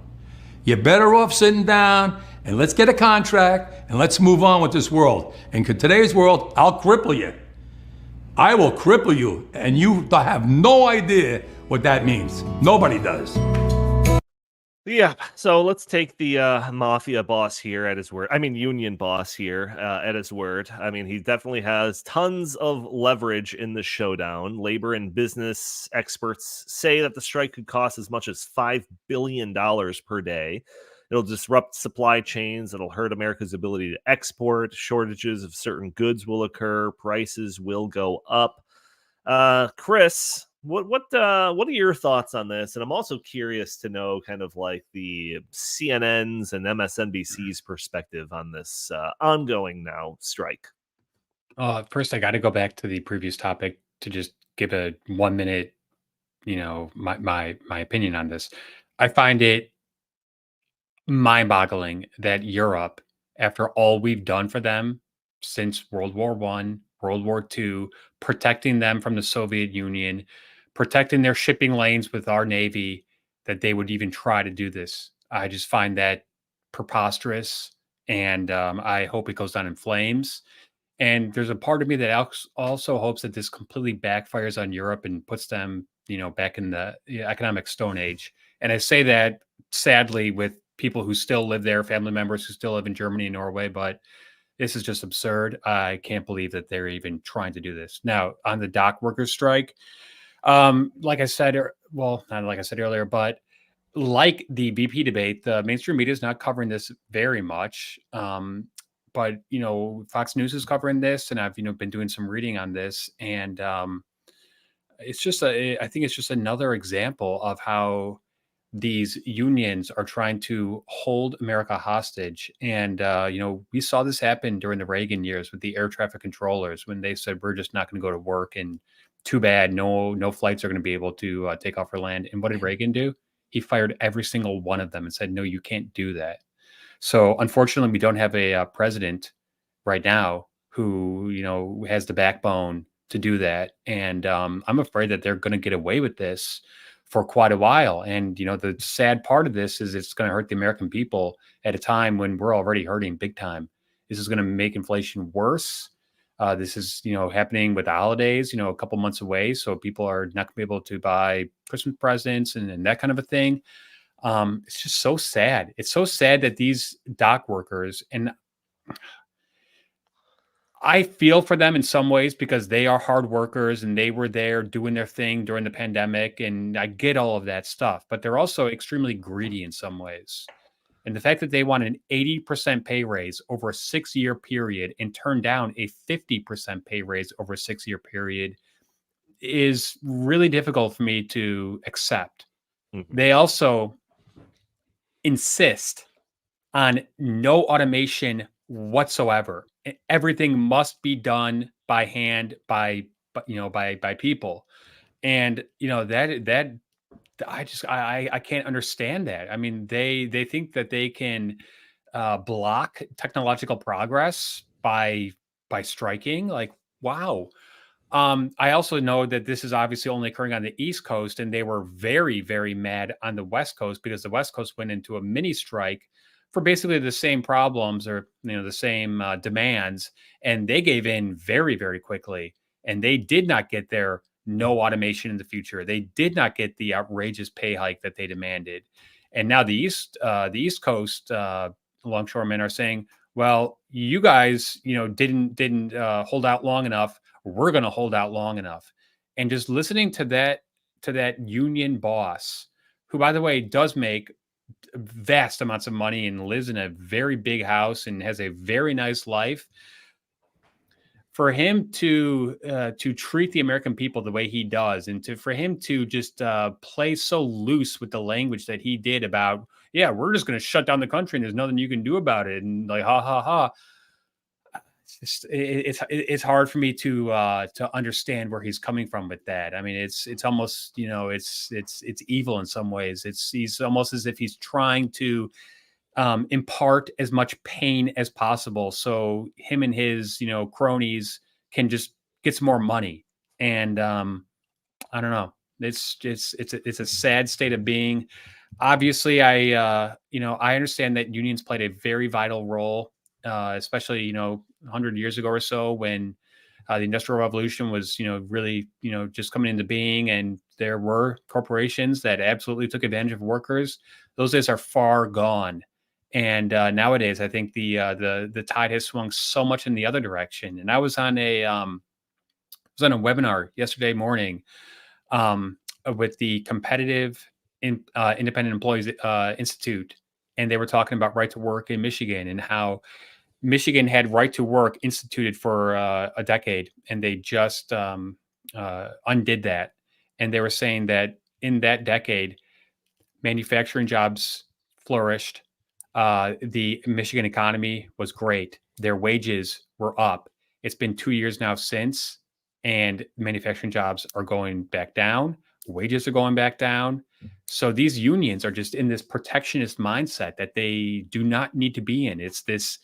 You're better off sitting down and let's get a contract and let's move on with this world. And in today's world, I'll cripple you. I will cripple you, and you have no idea what that means. Nobody does. Yeah, so let's take the mafia boss here at his word. I mean, union boss here at his word. I mean, he definitely has tons of leverage in the showdown. Labor and business experts say that the strike could cost as much as $5 billion per day. It'll disrupt supply chains. It'll hurt America's ability to export. Shortages of certain goods will occur. Prices will go up. Chris, what are your thoughts on this? And I'm also curious to know kind of like the CNN's and MSNBC's perspective on this ongoing now strike. First, I got to go back to the previous topic to just give a 1 minute, my opinion on this. I find it mind-boggling that Europe, after all we've done for them since World War I, World War II, protecting them from the Soviet Union, protecting their shipping lanes with our Navy, that they would even try to do this. I just find that preposterous, and I hope it goes down in flames. And there's a part of me that also hopes that this completely backfires on Europe and puts them, back in the economic Stone Age. And I say that sadly with people who still live there, family members who still live in Germany and Norway, but This is just absurd. I can't believe that they're even trying to do this. Now, on the dock workers strike, like I said, well, not like I said earlier, but like the BP debate, the mainstream media is not covering this very much. But Fox News is covering this, and I've been doing some reading on this, and I think it's just another example of how these unions are trying to hold America hostage. And we saw this happen during the Reagan years with the air traffic controllers when they said we're just not going to go to work, and too bad, no flights are going to be able to take off our land. And what did Reagan do? He fired every single one of them and said, no, you can't do that. So unfortunately, we don't have a president right now who has the backbone to do that. And I'm afraid that they're going to get away with this for quite a while. And the sad part of this is it's going to hurt the American people at a time when we're already hurting big time. This is going to make inflation worse. This is happening with the holidays, a couple months away, so people are not going to be able to buy Christmas presents and that kind of a thing. It's just so sad. It's so sad that these dock workers, and I feel for them in some ways because they are hard workers and they were there doing their thing during the pandemic, and I get all of that stuff, but they're also extremely greedy in some ways. And the fact that they want an 80% pay raise over a 6-year period and turn down a 50% pay raise over a 6-year period is really difficult for me to accept. Mm-hmm. They also insist on no automation whatsoever. Everything must be done by hand, by people. And that I can't understand that. I mean, they think that they can block technological progress by striking. Like, wow. I also know that this is obviously only occurring on the East Coast, and they were very, very mad on the West Coast because the West Coast went into a mini strike for basically the same problems or the same demands, and they gave in very, very quickly. And they did not get their no automation in the future. They did not get the outrageous pay hike that they demanded. And now the East Coast longshoremen are saying, well, you guys, didn't hold out long enough. We're going to hold out long enough. And just listening to that union boss, who, by the way, does make vast amounts of money and lives in a very big house and has a very nice life, for him to treat the American people the way he does, and for him to just play so loose with the language that he did about, yeah, we're just going to shut down the country and there's nothing you can do about it, and like, ha ha ha. It's hard for me to understand where he's coming from with that. I mean, it's almost it's evil in some ways. He's almost as if he's trying to impart as much pain as possible, so him and his cronies can just get some more money. And I don't know. It's a sad state of being. Obviously, I understand that unions played a very vital role, especially 100 years ago or so when the Industrial Revolution was really just coming into being, and there were corporations that absolutely took advantage of workers. Those days are far gone. And nowadays, I think the tide has swung so much in the other direction. And I was on a webinar yesterday morning with the Competitive Independent Employees Institute, and they were talking about right to work in Michigan and how Michigan had right to work instituted for a decade, and they just undid that. And they were saying that in that decade, manufacturing jobs flourished. The Michigan economy was great. Their wages were up. It's been 2 years now since, and manufacturing jobs are going back down. Wages are going back down. So these unions are just in this protectionist mindset that they do not need to be in. It's this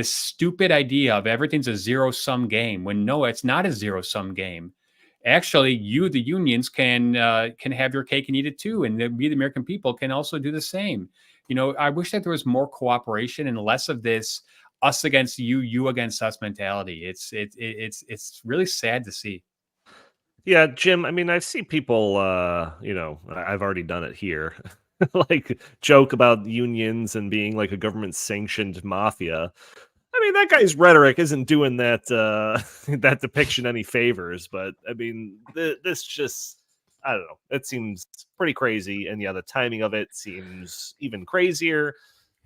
stupid idea of everything's a zero-sum game, when no, it's not a zero-sum game. Actually, the unions can have your cake and eat it too, and we, the American people, can also do the same. I wish that there was more cooperation and less of this us against you, you against us mentality. It's really sad to see. Yeah, Jim, I mean, I see people, I've already done it here, like joke about unions and being like a government sanctioned mafia. I mean, that guy's rhetoric isn't doing that that depiction any favors, but I mean, this just, I don't know. It seems pretty crazy, and yeah, the timing of it seems even crazier.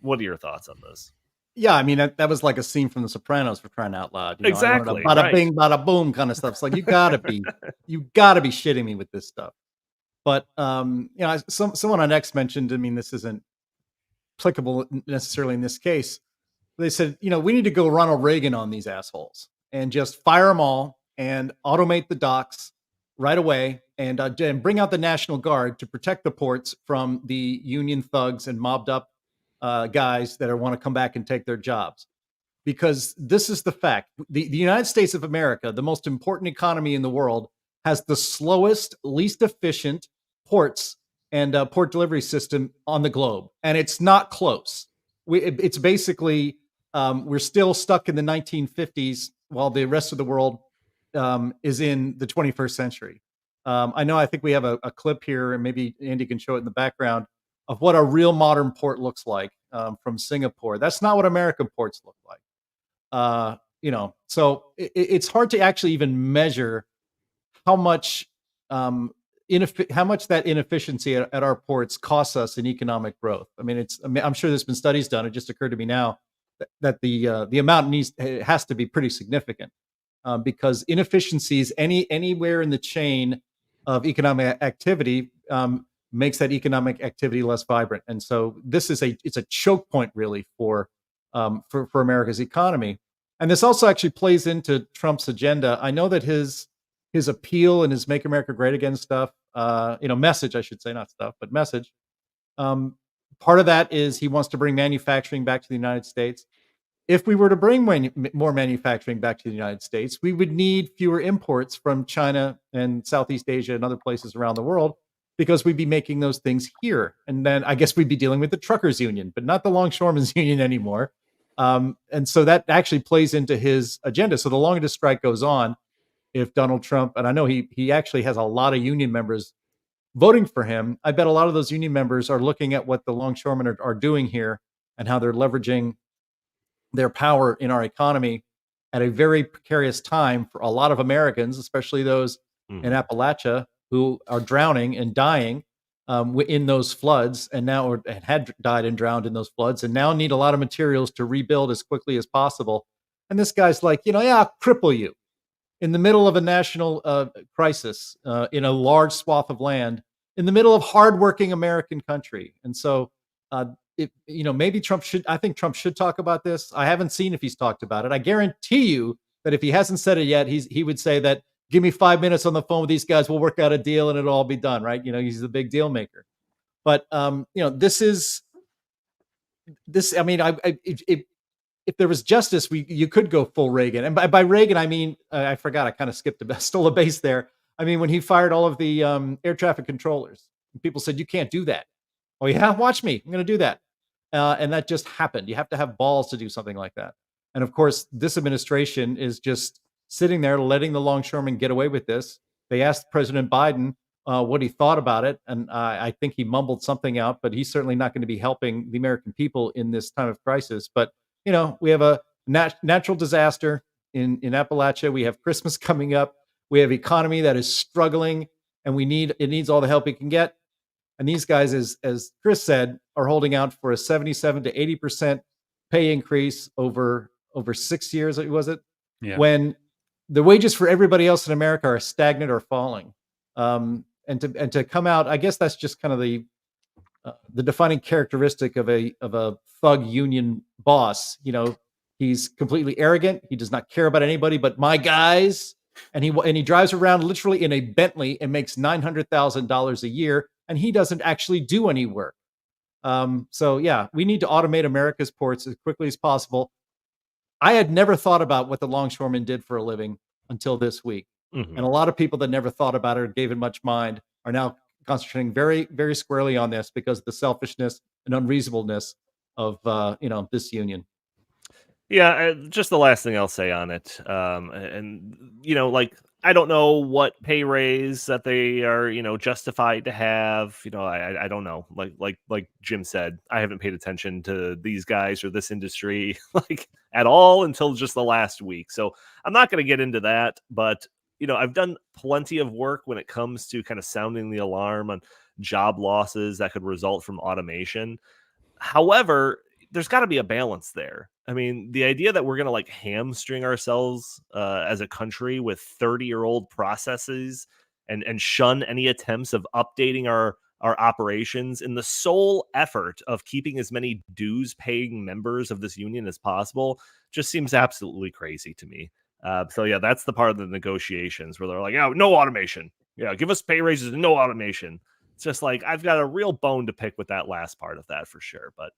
What are your thoughts on this? Yeah, I mean that was like a scene from The Sopranos, for crying out loud. You know, Exactly, I wanted a bada right. bing, bada boom kind of stuff. It's like you gotta be shitting me with this stuff. But you know, someone on X mentioned. I mean, this isn't applicable necessarily in this case. They said, you know, we need to go Ronald Reagan on these assholes and just fire them all and automate the docks right away and bring out the National Guard to protect the ports from the union thugs and mobbed up guys that want to come back and take their jobs. Because this is the fact. The United States of America, the most important economy in the world, has the slowest, least efficient ports and port delivery system on the globe. And it's not close. It's basically, we're still stuck in the 1950s while the rest of the world is in the 21st century. I think we have a clip here, and maybe Andy can show it in the background, of what a real modern port looks like from Singapore. That's not what American ports look like. You know, so it's hard to actually even measure how much that inefficiency at our ports costs us in economic growth. I mean, I'm sure there's been studies done. It just occurred to me now that the amount has to be pretty significant because inefficiencies anywhere in the chain of economic activity makes that economic activity less vibrant. And so it's a choke point really for America's economy. And this also actually plays into Trump's agenda. I know that his appeal and his "Make America Great Again" stuff, message, I should say, not stuff, but message. Part of that is he wants to bring manufacturing back to the United States. If we were to bring more manufacturing back to the United States, we would need fewer imports from China and Southeast Asia and other places around the world because we'd be making those things here. And then I guess we'd be dealing with the truckers union, but not the longshoremen's union anymore. And so that actually plays into his agenda. So the longer the strike goes on, if Donald Trump, and I know he actually has a lot of union members voting for him, I bet a lot of those union members are looking at what the longshoremen are doing here and how they're leveraging their power in our economy at a very precarious time for a lot of Americans, especially those in Appalachia who are drowning and dying in those floods, and now had died and drowned in those floods, and now need a lot of materials to rebuild as quickly as possible. And this guy's like, I'll cripple you in the middle of a national crisis in a large swath of land, in the middle of hardworking American country. And so, maybe I think Trump should talk about this. I haven't seen if he's talked about it. I guarantee you that if he hasn't said it yet, he would say that, give me 5 minutes on the phone with these guys, we'll work out a deal and it'll all be done, right? He's the big deal maker. But, if there was justice, you could go full Reagan. And by Reagan, I mean, I forgot, I kind of stole a base there. I mean, when he fired all of the air traffic controllers, people said, you can't do that. Oh yeah, watch me, I'm going to do that. And that just happened. You have to have balls to do something like that. And of course, this administration is just sitting there letting the longshoremen get away with this. They asked President Biden what he thought about it. And I think he mumbled something out, but he's certainly not going to be helping the American people in this time of crisis. But, we have a natural disaster in Appalachia. We have Christmas coming up. We have economy that is struggling, and it needs all the help it can get. And these guys, as Chris said, are holding out for a 77 to 80% pay increase over 6 years, was it? Yeah. When the wages for everybody else in America are stagnant or falling. And to come out, I guess that's just kind of the defining characteristic of a thug union boss. He's completely arrogant. He does not care about anybody but my guys. And he drives around literally in a Bentley and makes $900,000 a year. And he doesn't actually do any work. So yeah, we need to automate America's ports as quickly as possible. I had never thought about what the longshoremen did for a living until this week. And a lot of people that never thought about it or gave it much mind are now concentrating very, very squarely on this because of the selfishness and unreasonableness of this union. Yeah, just the last thing I'll say on it, like I don't know what pay raise that they are, justified to have. I don't know. Like Jim said, I haven't paid attention to these guys or this industry like at all until just the last week. So I'm not going to get into that. But I've done plenty of work when it comes to kind of sounding the alarm on job losses that could result from automation. However, there's got to be a balance there. I mean, the idea that we're going to like hamstring ourselves as a country with 30-year-old processes and shun any attempts of updating our operations in the sole effort of keeping as many dues paying members of this union as possible just seems absolutely crazy to me. So yeah, that's the part of the negotiations where they're like, oh, no automation. Yeah, give us pay raises and no automation. It's just like I've got a real bone to pick with that last part of that for sure. But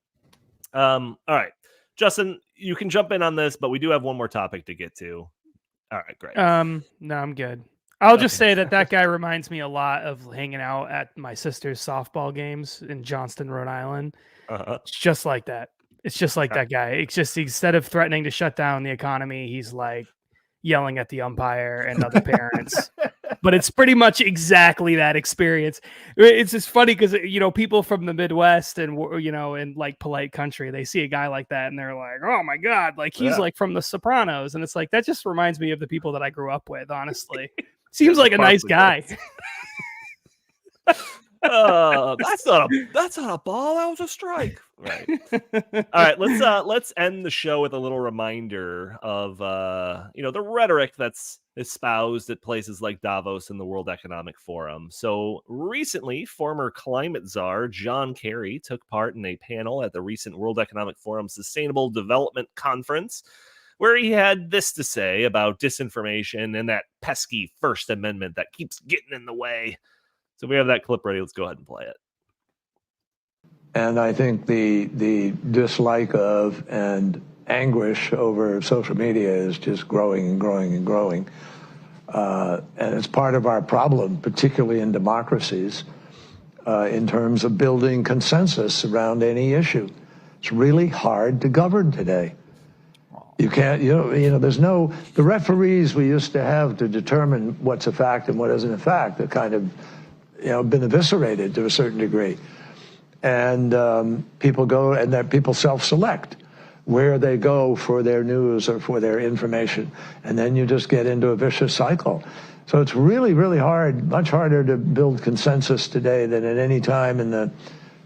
all right, Justin, you can jump in on this, but we do have one more topic to get to. All right, great. No, I'm good. I'll just say that guy reminds me a lot of hanging out at my sister's softball games in Johnston, Rhode Island. It's just like that. It's just like that guy. It's just instead of threatening to shut down the economy, he's like yelling at the umpire and other parents. But it's pretty much exactly that experience. It's just funny because, people from the Midwest and, in like polite country, they see a guy like that and they're like, oh my God, like he's like from the Sopranos. And it's like, that just reminds me of the people that I grew up with, honestly. Seems like a nice guy. That's not a ball. That was a strike. Right. All right. Let's end the show with a little reminder of the rhetoric that's espoused at places like Davos and the World Economic Forum. So recently, former climate czar John Kerry took part in a panel at the recent World Economic Forum Sustainable Development Conference, where he had this to say about disinformation and that pesky First Amendment that keeps getting in the way. So we have that clip ready. Let's go ahead and play it. And I think the dislike of and anguish over social media is just growing and growing and growing. And it's part of our problem, particularly in democracies, in terms of building consensus around any issue. It's really hard to govern today. You can't, there's no, the referees we used to have to determine what's a fact and what isn't a fact are kind of, been eviscerated to a certain degree. And people go and that people self-select where they go for their news or for their information. And then you just get into a vicious cycle. So it's really, really hard, much harder to build consensus today than at any time in the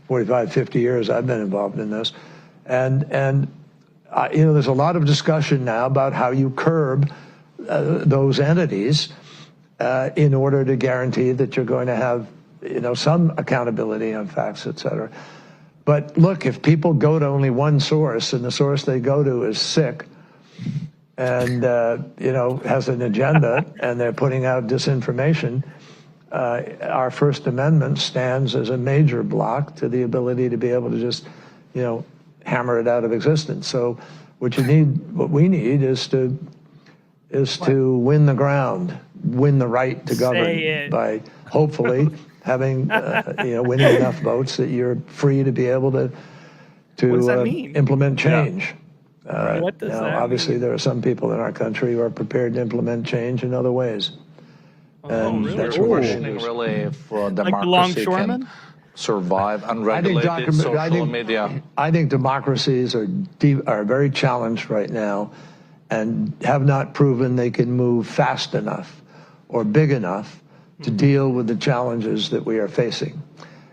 45, 50 years I've been involved in this. And there's a lot of discussion now about how you curb those entities in order to guarantee that you're going to have, some accountability on facts, et cetera. But look, if people go to only one source and the source they go to is sick and, has an agenda and they're putting out disinformation, our First Amendment stands as a major block to the ability to be able to just, hammer it out of existence. So what we need is to win the ground, win the right to govern by hopefully having, winning enough votes that you're free to be able to implement change. Yeah. What does that obviously mean? there are some people in our country who are prepared to implement change in other ways. And really? that's what we're Questioning really if Like the democracy longshoremen? can survive unregulated social media. I think democracies are very challenged right now and have not proven they can move fast enough or big enough to deal with the challenges that we are facing.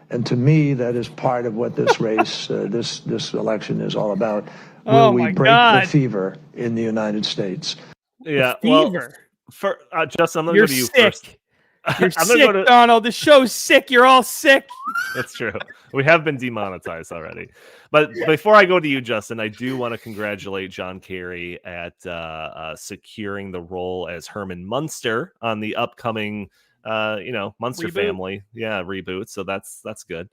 And to me, that is part of what this race, this election is all about. Will we break the fever in the United States? Yeah, Fever. Justin, I'm going to You're go to you sick. first. You're I'm sick, gonna go to... Donald. The show's sick. You're all sick. That's true. We have been demonetized already. But before I go to you, Justin, I do want to congratulate John Kerry at securing the role as Herman Munster on the upcoming, Munster Reboot. Family, reboot. So that's good.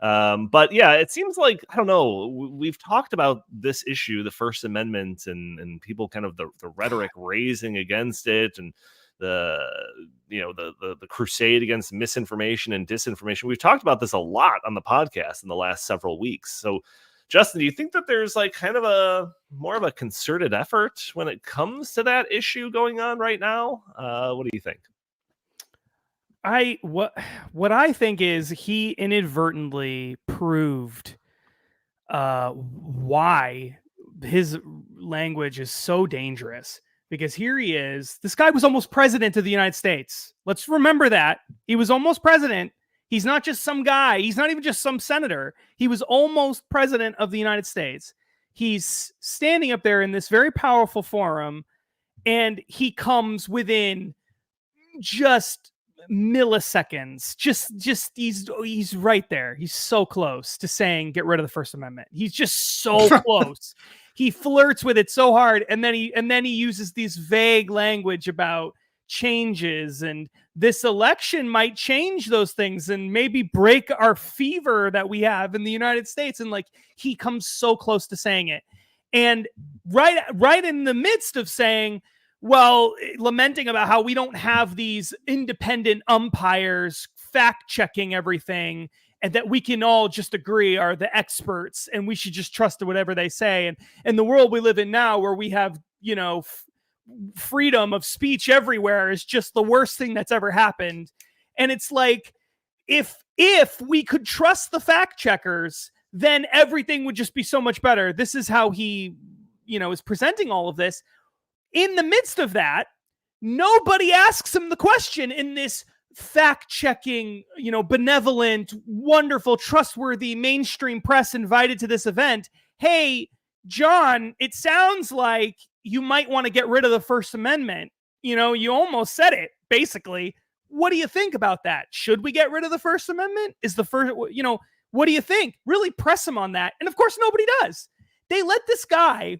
But yeah, it seems like, I don't know, we've talked about this issue, the First Amendment, and people kind of the rhetoric raising against it, and the crusade against misinformation and disinformation. We've talked about this a lot on the podcast in the last several weeks. So Justin, do you think that there's like kind of a more of a concerted effort when it comes to that issue going on right now? What do you think? What I think is he inadvertently proved why his language is so dangerous, because here he is. This guy was almost president of the United States. Let's remember that. He was almost president. He's not just some guy. He's not even just some senator. He was almost president of the United States. He's standing up there in this very powerful forum, and he comes within just milliseconds. Just he's right there. He's so close to saying get rid of the First Amendment. He's just so close. He flirts with it so hard, and then he uses these vague language about changes, and this election might change those things and maybe break our fever that we have in the United States. And like, he comes so close to saying it, and right in the midst of saying, well, lamenting about how we don't have these independent umpires fact checking everything, and that we can all just agree are the experts and we should just trust whatever they say. And the world we live in now, where we have, freedom of speech everywhere, is just the worst thing that's ever happened. And it's like, if we could trust the fact checkers, then everything would just be so much better. This is how he, is presenting all of this. In the midst of that, nobody asks him the question in this fact-checking, benevolent, wonderful, trustworthy mainstream press invited to this event. Hey, John, it sounds like you might want to get rid of the First Amendment. You almost said it, basically. What do you think about that? Should we get rid of the First Amendment? What do you think? Really press him on that. And of course, nobody does. They let this guy,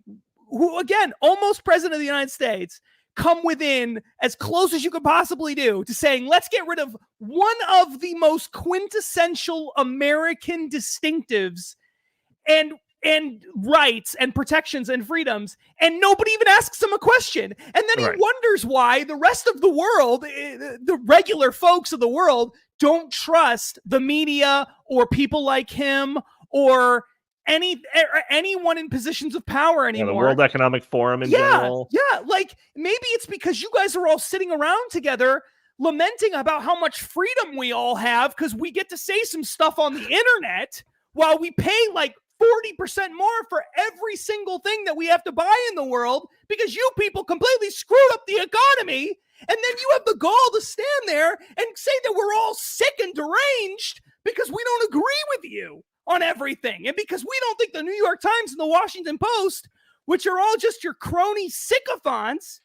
who, again, almost president of the United States, come within as close as you could possibly do to saying, let's get rid of one of the most quintessential American distinctives and rights and protections and freedoms, and nobody even asks him a question. And then he wonders why the rest of the world, the regular folks of the world, don't trust the media or people like him or anyone in positions of power anymore. The World Economic Forum in general. Yeah, like maybe it's because you guys are all sitting around together lamenting about how much freedom we all have because we get to say some stuff on the internet while we pay like 40% more for every single thing that we have to buy in the world because you people completely screwed up the economy. And then you have the gall to stand there and say that we're all sick and deranged because we don't agree with you on everything. And because we don't think the New York Times and the Washington Post, which are all just your crony sycophants,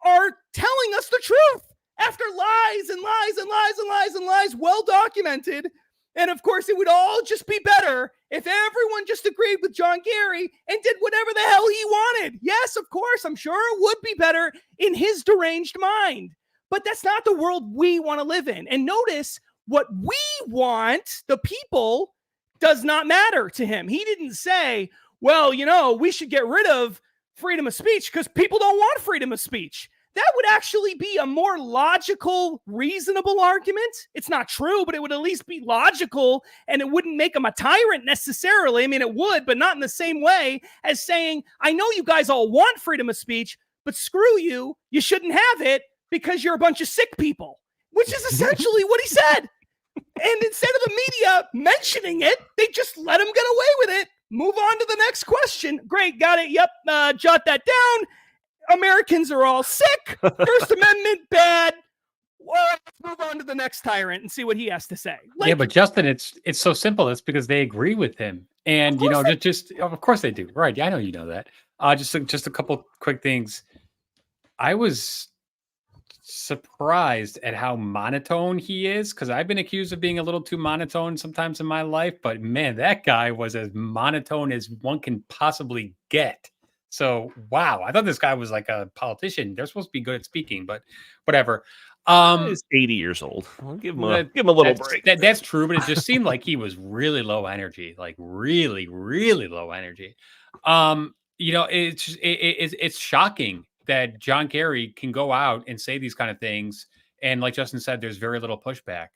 are telling us the truth after lies and lies and lies and lies and lies, well documented. And of course, it would all just be better if everyone just agreed with John Gary and did whatever the hell he wanted. Yes, of course, I'm sure it would be better in his deranged mind. But that's not the world we want to live in. And notice what we want, the people, does not matter to him. He didn't say, well, we should get rid of freedom of speech because people don't want freedom of speech. That would actually be a more logical, reasonable argument. It's not true, but it would at least be logical, and it wouldn't make him a tyrant necessarily. I mean, it would, but not in the same way as saying, I know you guys all want freedom of speech, but screw you. You shouldn't have it because you're a bunch of sick people, which is essentially what he said. And instead of the media mentioning it, they just let him get away with it. Move on to the next question. Great, got it. Yep, jot that down. Americans are all sick. First Amendment, bad. Well, let's move on to the next tyrant and see what he has to say. Yeah, but Justin, it's so simple. It's because they agree with him. And, of course they do. Right. I know you know that. Just a couple quick things. I was surprised at how monotone he is, because I've been accused of being a little too monotone sometimes in my life, but man, that guy was as monotone as one can possibly get. So wow, I thought this guy was like a politician. They're supposed to be good at speaking, but whatever. He's 80 years old. I'll give him a little break. That's true, but it just seemed like he was really low energy, like really, really low energy. It's shocking that John Kerry can go out and say these kind of things. And like Justin said, there's very little pushback.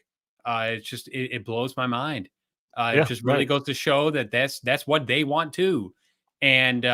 It blows my mind. It just really goes to show that that's what they want too. And,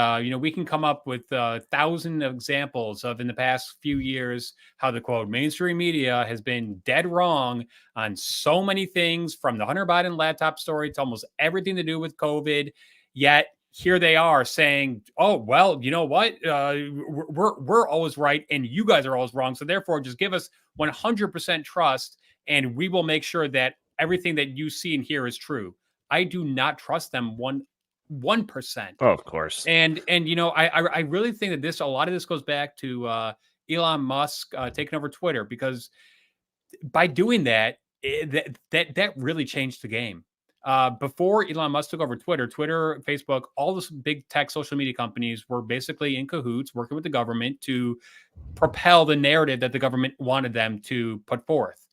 we can come up with 1,000 examples of in the past few years how the quote mainstream media has been dead wrong on so many things, from the Hunter Biden laptop story to almost everything to do with COVID. Yet here they are saying, oh, well, you know what? We're always right and you guys are always wrong. So therefore, just give us 100% trust and we will make sure that everything that you see and hear is true. I do not trust them 1%. Oh, of course. And I really think that a lot of this goes back to Elon Musk taking over Twitter, because by doing that, that really changed the game. Before Elon Musk took over Twitter, Facebook, all those big tech social media companies were basically in cahoots, working with the government to propel the narrative that the government wanted them to put forth.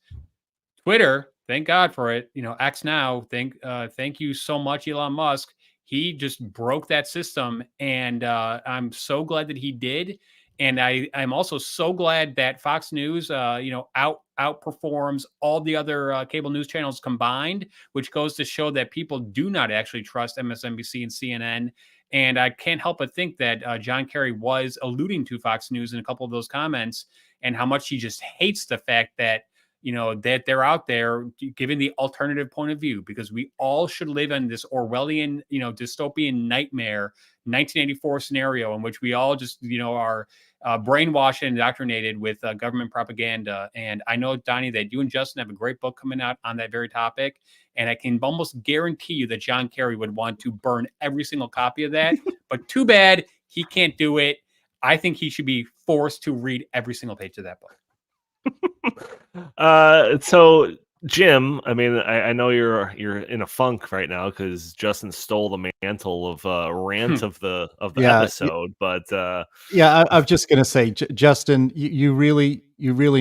Twitter, thank God for it. X now, thank you so much, Elon Musk. He just broke that system, and I'm so glad that he did. And I'm also so glad that Fox News, outperforms all the other cable news channels combined, which goes to show that people do not actually trust MSNBC and CNN. And I can't help but think that John Kerry was alluding to Fox News in a couple of those comments, and how much he just hates the fact that that they're out there giving the alternative point of view, because we all should live in this Orwellian, dystopian nightmare, 1984 scenario in which we all just, are brainwashed and indoctrinated with government propaganda. And I know, Donnie, that you and Justin have a great book coming out on that very topic. And I can almost guarantee you that John Kerry would want to burn every single copy of that. But too bad he can't do it. I think he should be forced to read every single page of that book. So Jim, I mean, I know you're in a funk right now because Justin stole the mantle of rant of the episode. But I'm just gonna say, Justin, you really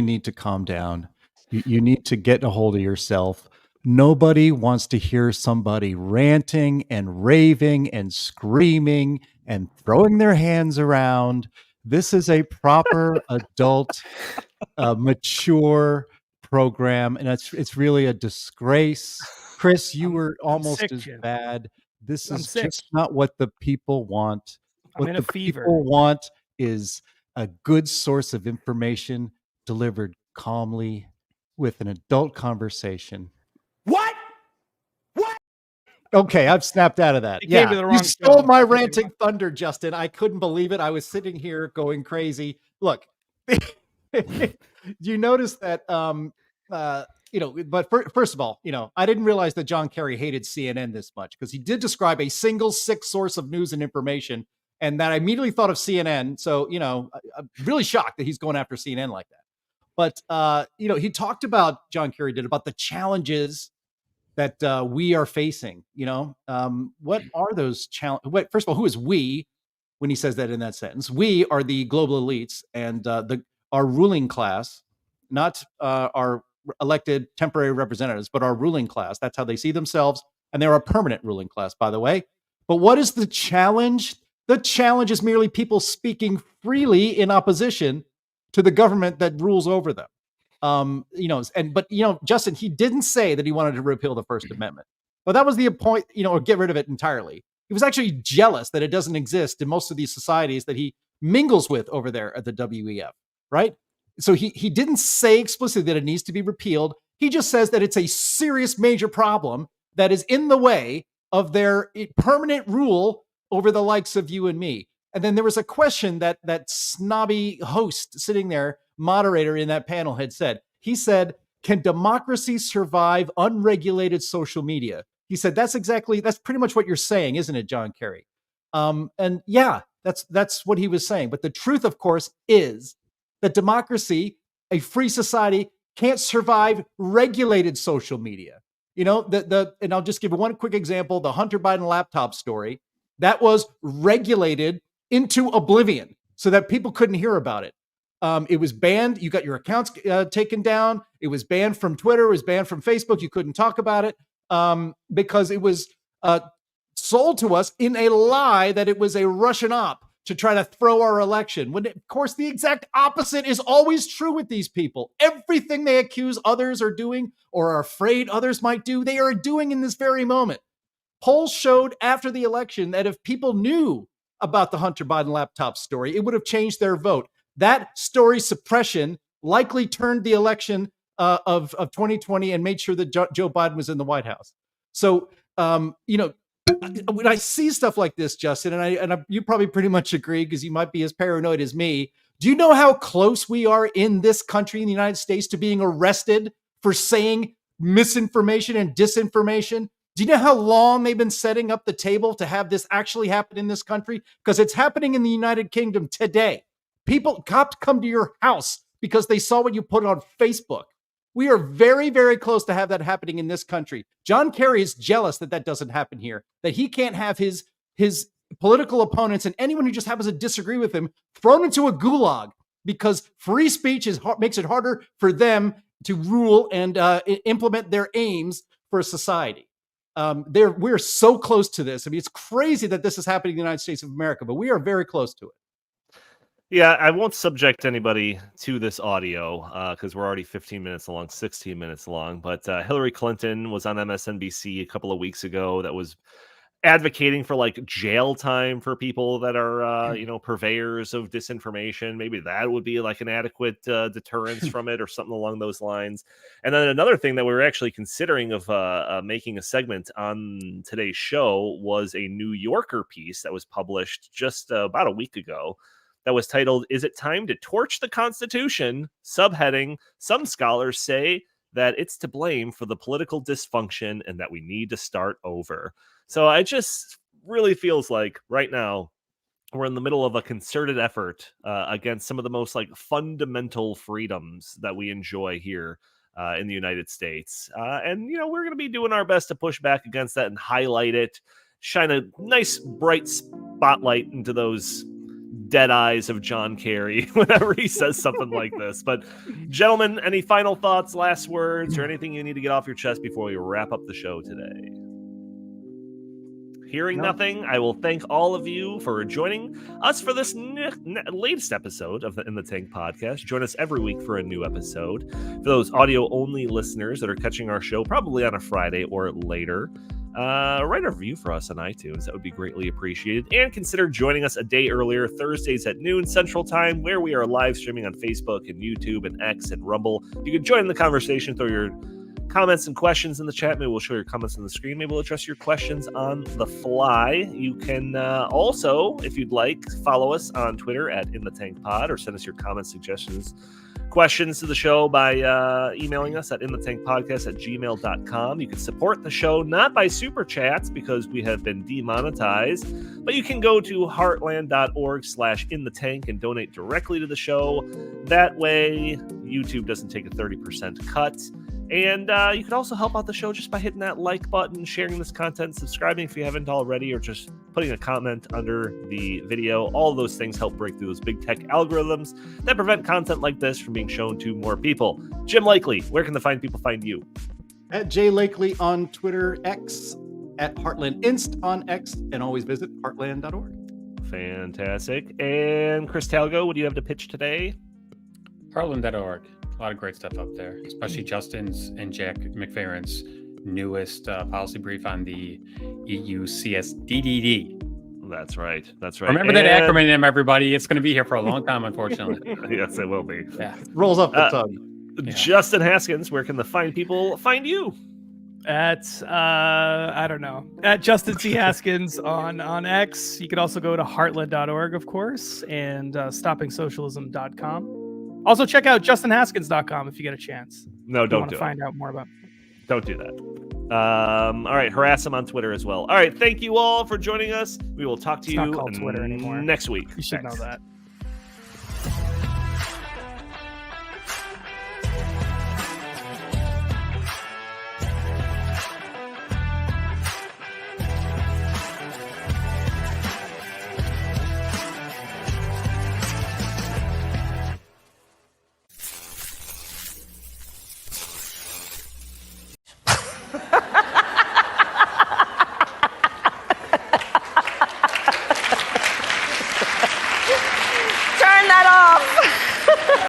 need to calm down. You need to get a hold of yourself. Nobody wants to hear somebody ranting and raving and screaming and throwing their hands around. This is a proper adult, mature program, and it's really a disgrace. Chris, you were almost as bad. This is just not what the people want. What the people want is a good source of information delivered calmly with an adult conversation. What? Okay, I've snapped out of that. You stole my ranting thunder, Justin. I couldn't believe it. I was sitting here going crazy. Look, you notice that, but first of all, I didn't realize that John Kerry hated CNN this much, because he did describe a single sick source of news and information, and that I immediately thought of CNN. So, I'm really shocked that he's going after CNN like that. But, he talked about, John Kerry did, about the challenges that we are facing. What are those challenges? First of all, who is we when he says that in that sentence? We are the global elites and our ruling class, not our elected temporary representatives, but our ruling class. That's how they see themselves. And they're a permanent ruling class, by the way. But what is the challenge? The challenge is merely people speaking freely in opposition to the government that rules over them. Justin, he didn't say that he wanted to repeal the First Amendment, but that was the point, or get rid of it entirely. He was actually jealous that it doesn't exist in most of these societies that he mingles with over there at the WEF, right? So he didn't say explicitly that it needs to be repealed. He just says that it's a serious major problem that is in the way of their permanent rule over the likes of you and me. And then there was a question that snobby host sitting there, moderator in that panel, had said. He said, "Can democracy survive unregulated social media?" He said, that's pretty much what you're saying, isn't it, John Kerry? And yeah, that's what he was saying. But the truth, of course, is that democracy, a free society, can't survive regulated social media. And I'll just give one quick example: the Hunter Biden laptop story that was regulated into oblivion so that people couldn't hear about it. It was banned. You got your accounts taken down. It was banned from Twitter. It was banned from Facebook. You couldn't talk about it because it was sold to us in a lie that it was a Russian op to try to throw our election. When, of course, the exact opposite is always true with these people. Everything they accuse others are doing or are afraid others might do, they are doing in this very moment. Polls showed after the election that if people knew about the Hunter Biden laptop story, it would have changed their vote. That story suppression likely turned the election of 2020 and made sure that Joe Biden was in the White House. So, when I see stuff like this, Justin, and you probably pretty much agree because you might be as paranoid as me. Do you know how close we are in this country, in the United States, to being arrested for saying misinformation and disinformation? Do you know how long they've been setting up the table to have this actually happen in this country? Because it's happening in the United Kingdom today. Cops come to your house because they saw what you put on Facebook. We are very, very close to have that happening in this country. John Kerry is jealous that that doesn't happen here, that he can't have his political opponents and anyone who just happens to disagree with him thrown into a gulag because free speech makes it harder for them to rule and implement their aims for society. We're so close to this. I mean, it's crazy that this is happening in the United States of America, but we are very close to it. Yeah, I won't subject anybody to this audio because we're already 15 minutes long, 16 minutes long. But Hillary Clinton was on MSNBC a couple of weeks ago that was advocating for like jail time for people that are, purveyors of disinformation. Maybe that would be like an adequate deterrence from it or something along those lines. And then another thing that we were actually considering of making a segment on today's show was a New Yorker piece that was published just about a week ago. That was titled, "Is It Time to Torch the Constitution?" Subheading, "Some scholars say that it's to blame for the political dysfunction and that we need to start over." So it just really feels like right now we're in the middle of a concerted effort against some of the most like fundamental freedoms that we enjoy here in the United States. And we're going to be doing our best to push back against that and highlight it, shine a nice bright spotlight into those dead eyes of John Kerry whenever he says something like this. But gentlemen, any final thoughts, last words, or anything you need to get off your chest before we wrap up the show today? Hearing nothing, I will thank all of you for joining us for this latest episode of the In the Tank podcast. Join us every week for a new episode. For those audio-only listeners that are catching our show probably on a Friday or later, write a review for us on iTunes. That would be greatly appreciated. And consider joining us a day earlier, Thursdays at noon Central Time, where we are live streaming on Facebook and YouTube and X and Rumble. You can join in the conversation, throw your comments and questions in the chat. Maybe we'll show your comments on the screen. Maybe we'll address your questions on the fly. You can also, if you'd like, follow us on Twitter at InTheTankPod or send us your comments, suggestions, questions to the show by emailing us at inthethankpodcast@gmail.com. You can support the show not by super chats because we have been demonetized, but you can go to heartland.org/inthetank and donate directly to the show. That way, YouTube doesn't take a 30% cut. And you can also help out the show just by hitting that like button, sharing this content, subscribing if you haven't already, or just putting a comment under the video. All of those things help break through those big tech algorithms that prevent content like this from being shown to more people. Jim Lakely, where can the fine people find you? At J Lakely on Twitter, X, at Heartland Inst on X, and always visit heartland.org. Fantastic. And Chris Talgo, what do you have to pitch today? Heartland.org. A lot of great stuff up there, especially Justin's and Jack McFerrin's newest policy brief on the EU CSDDD. That's right. That's right. Remember that acronym, everybody. It's going to be here for a long time, unfortunately. Yes, it will be. Yeah. Rolls off the tongue. Yeah. Justin Haskins, where can the fine people find you? At I don't know, at Justin C. Haskins on X. You could also go to heartland.org, of course, and stoppingsocialism.com. Also, check out justinhaskins.com if you get a chance. No, don't do it. Find out more about. Don't do that. All right, harass him on Twitter as well. All right, thank you all for joining us. We will talk to you Twitter anymore. next week. You should know that.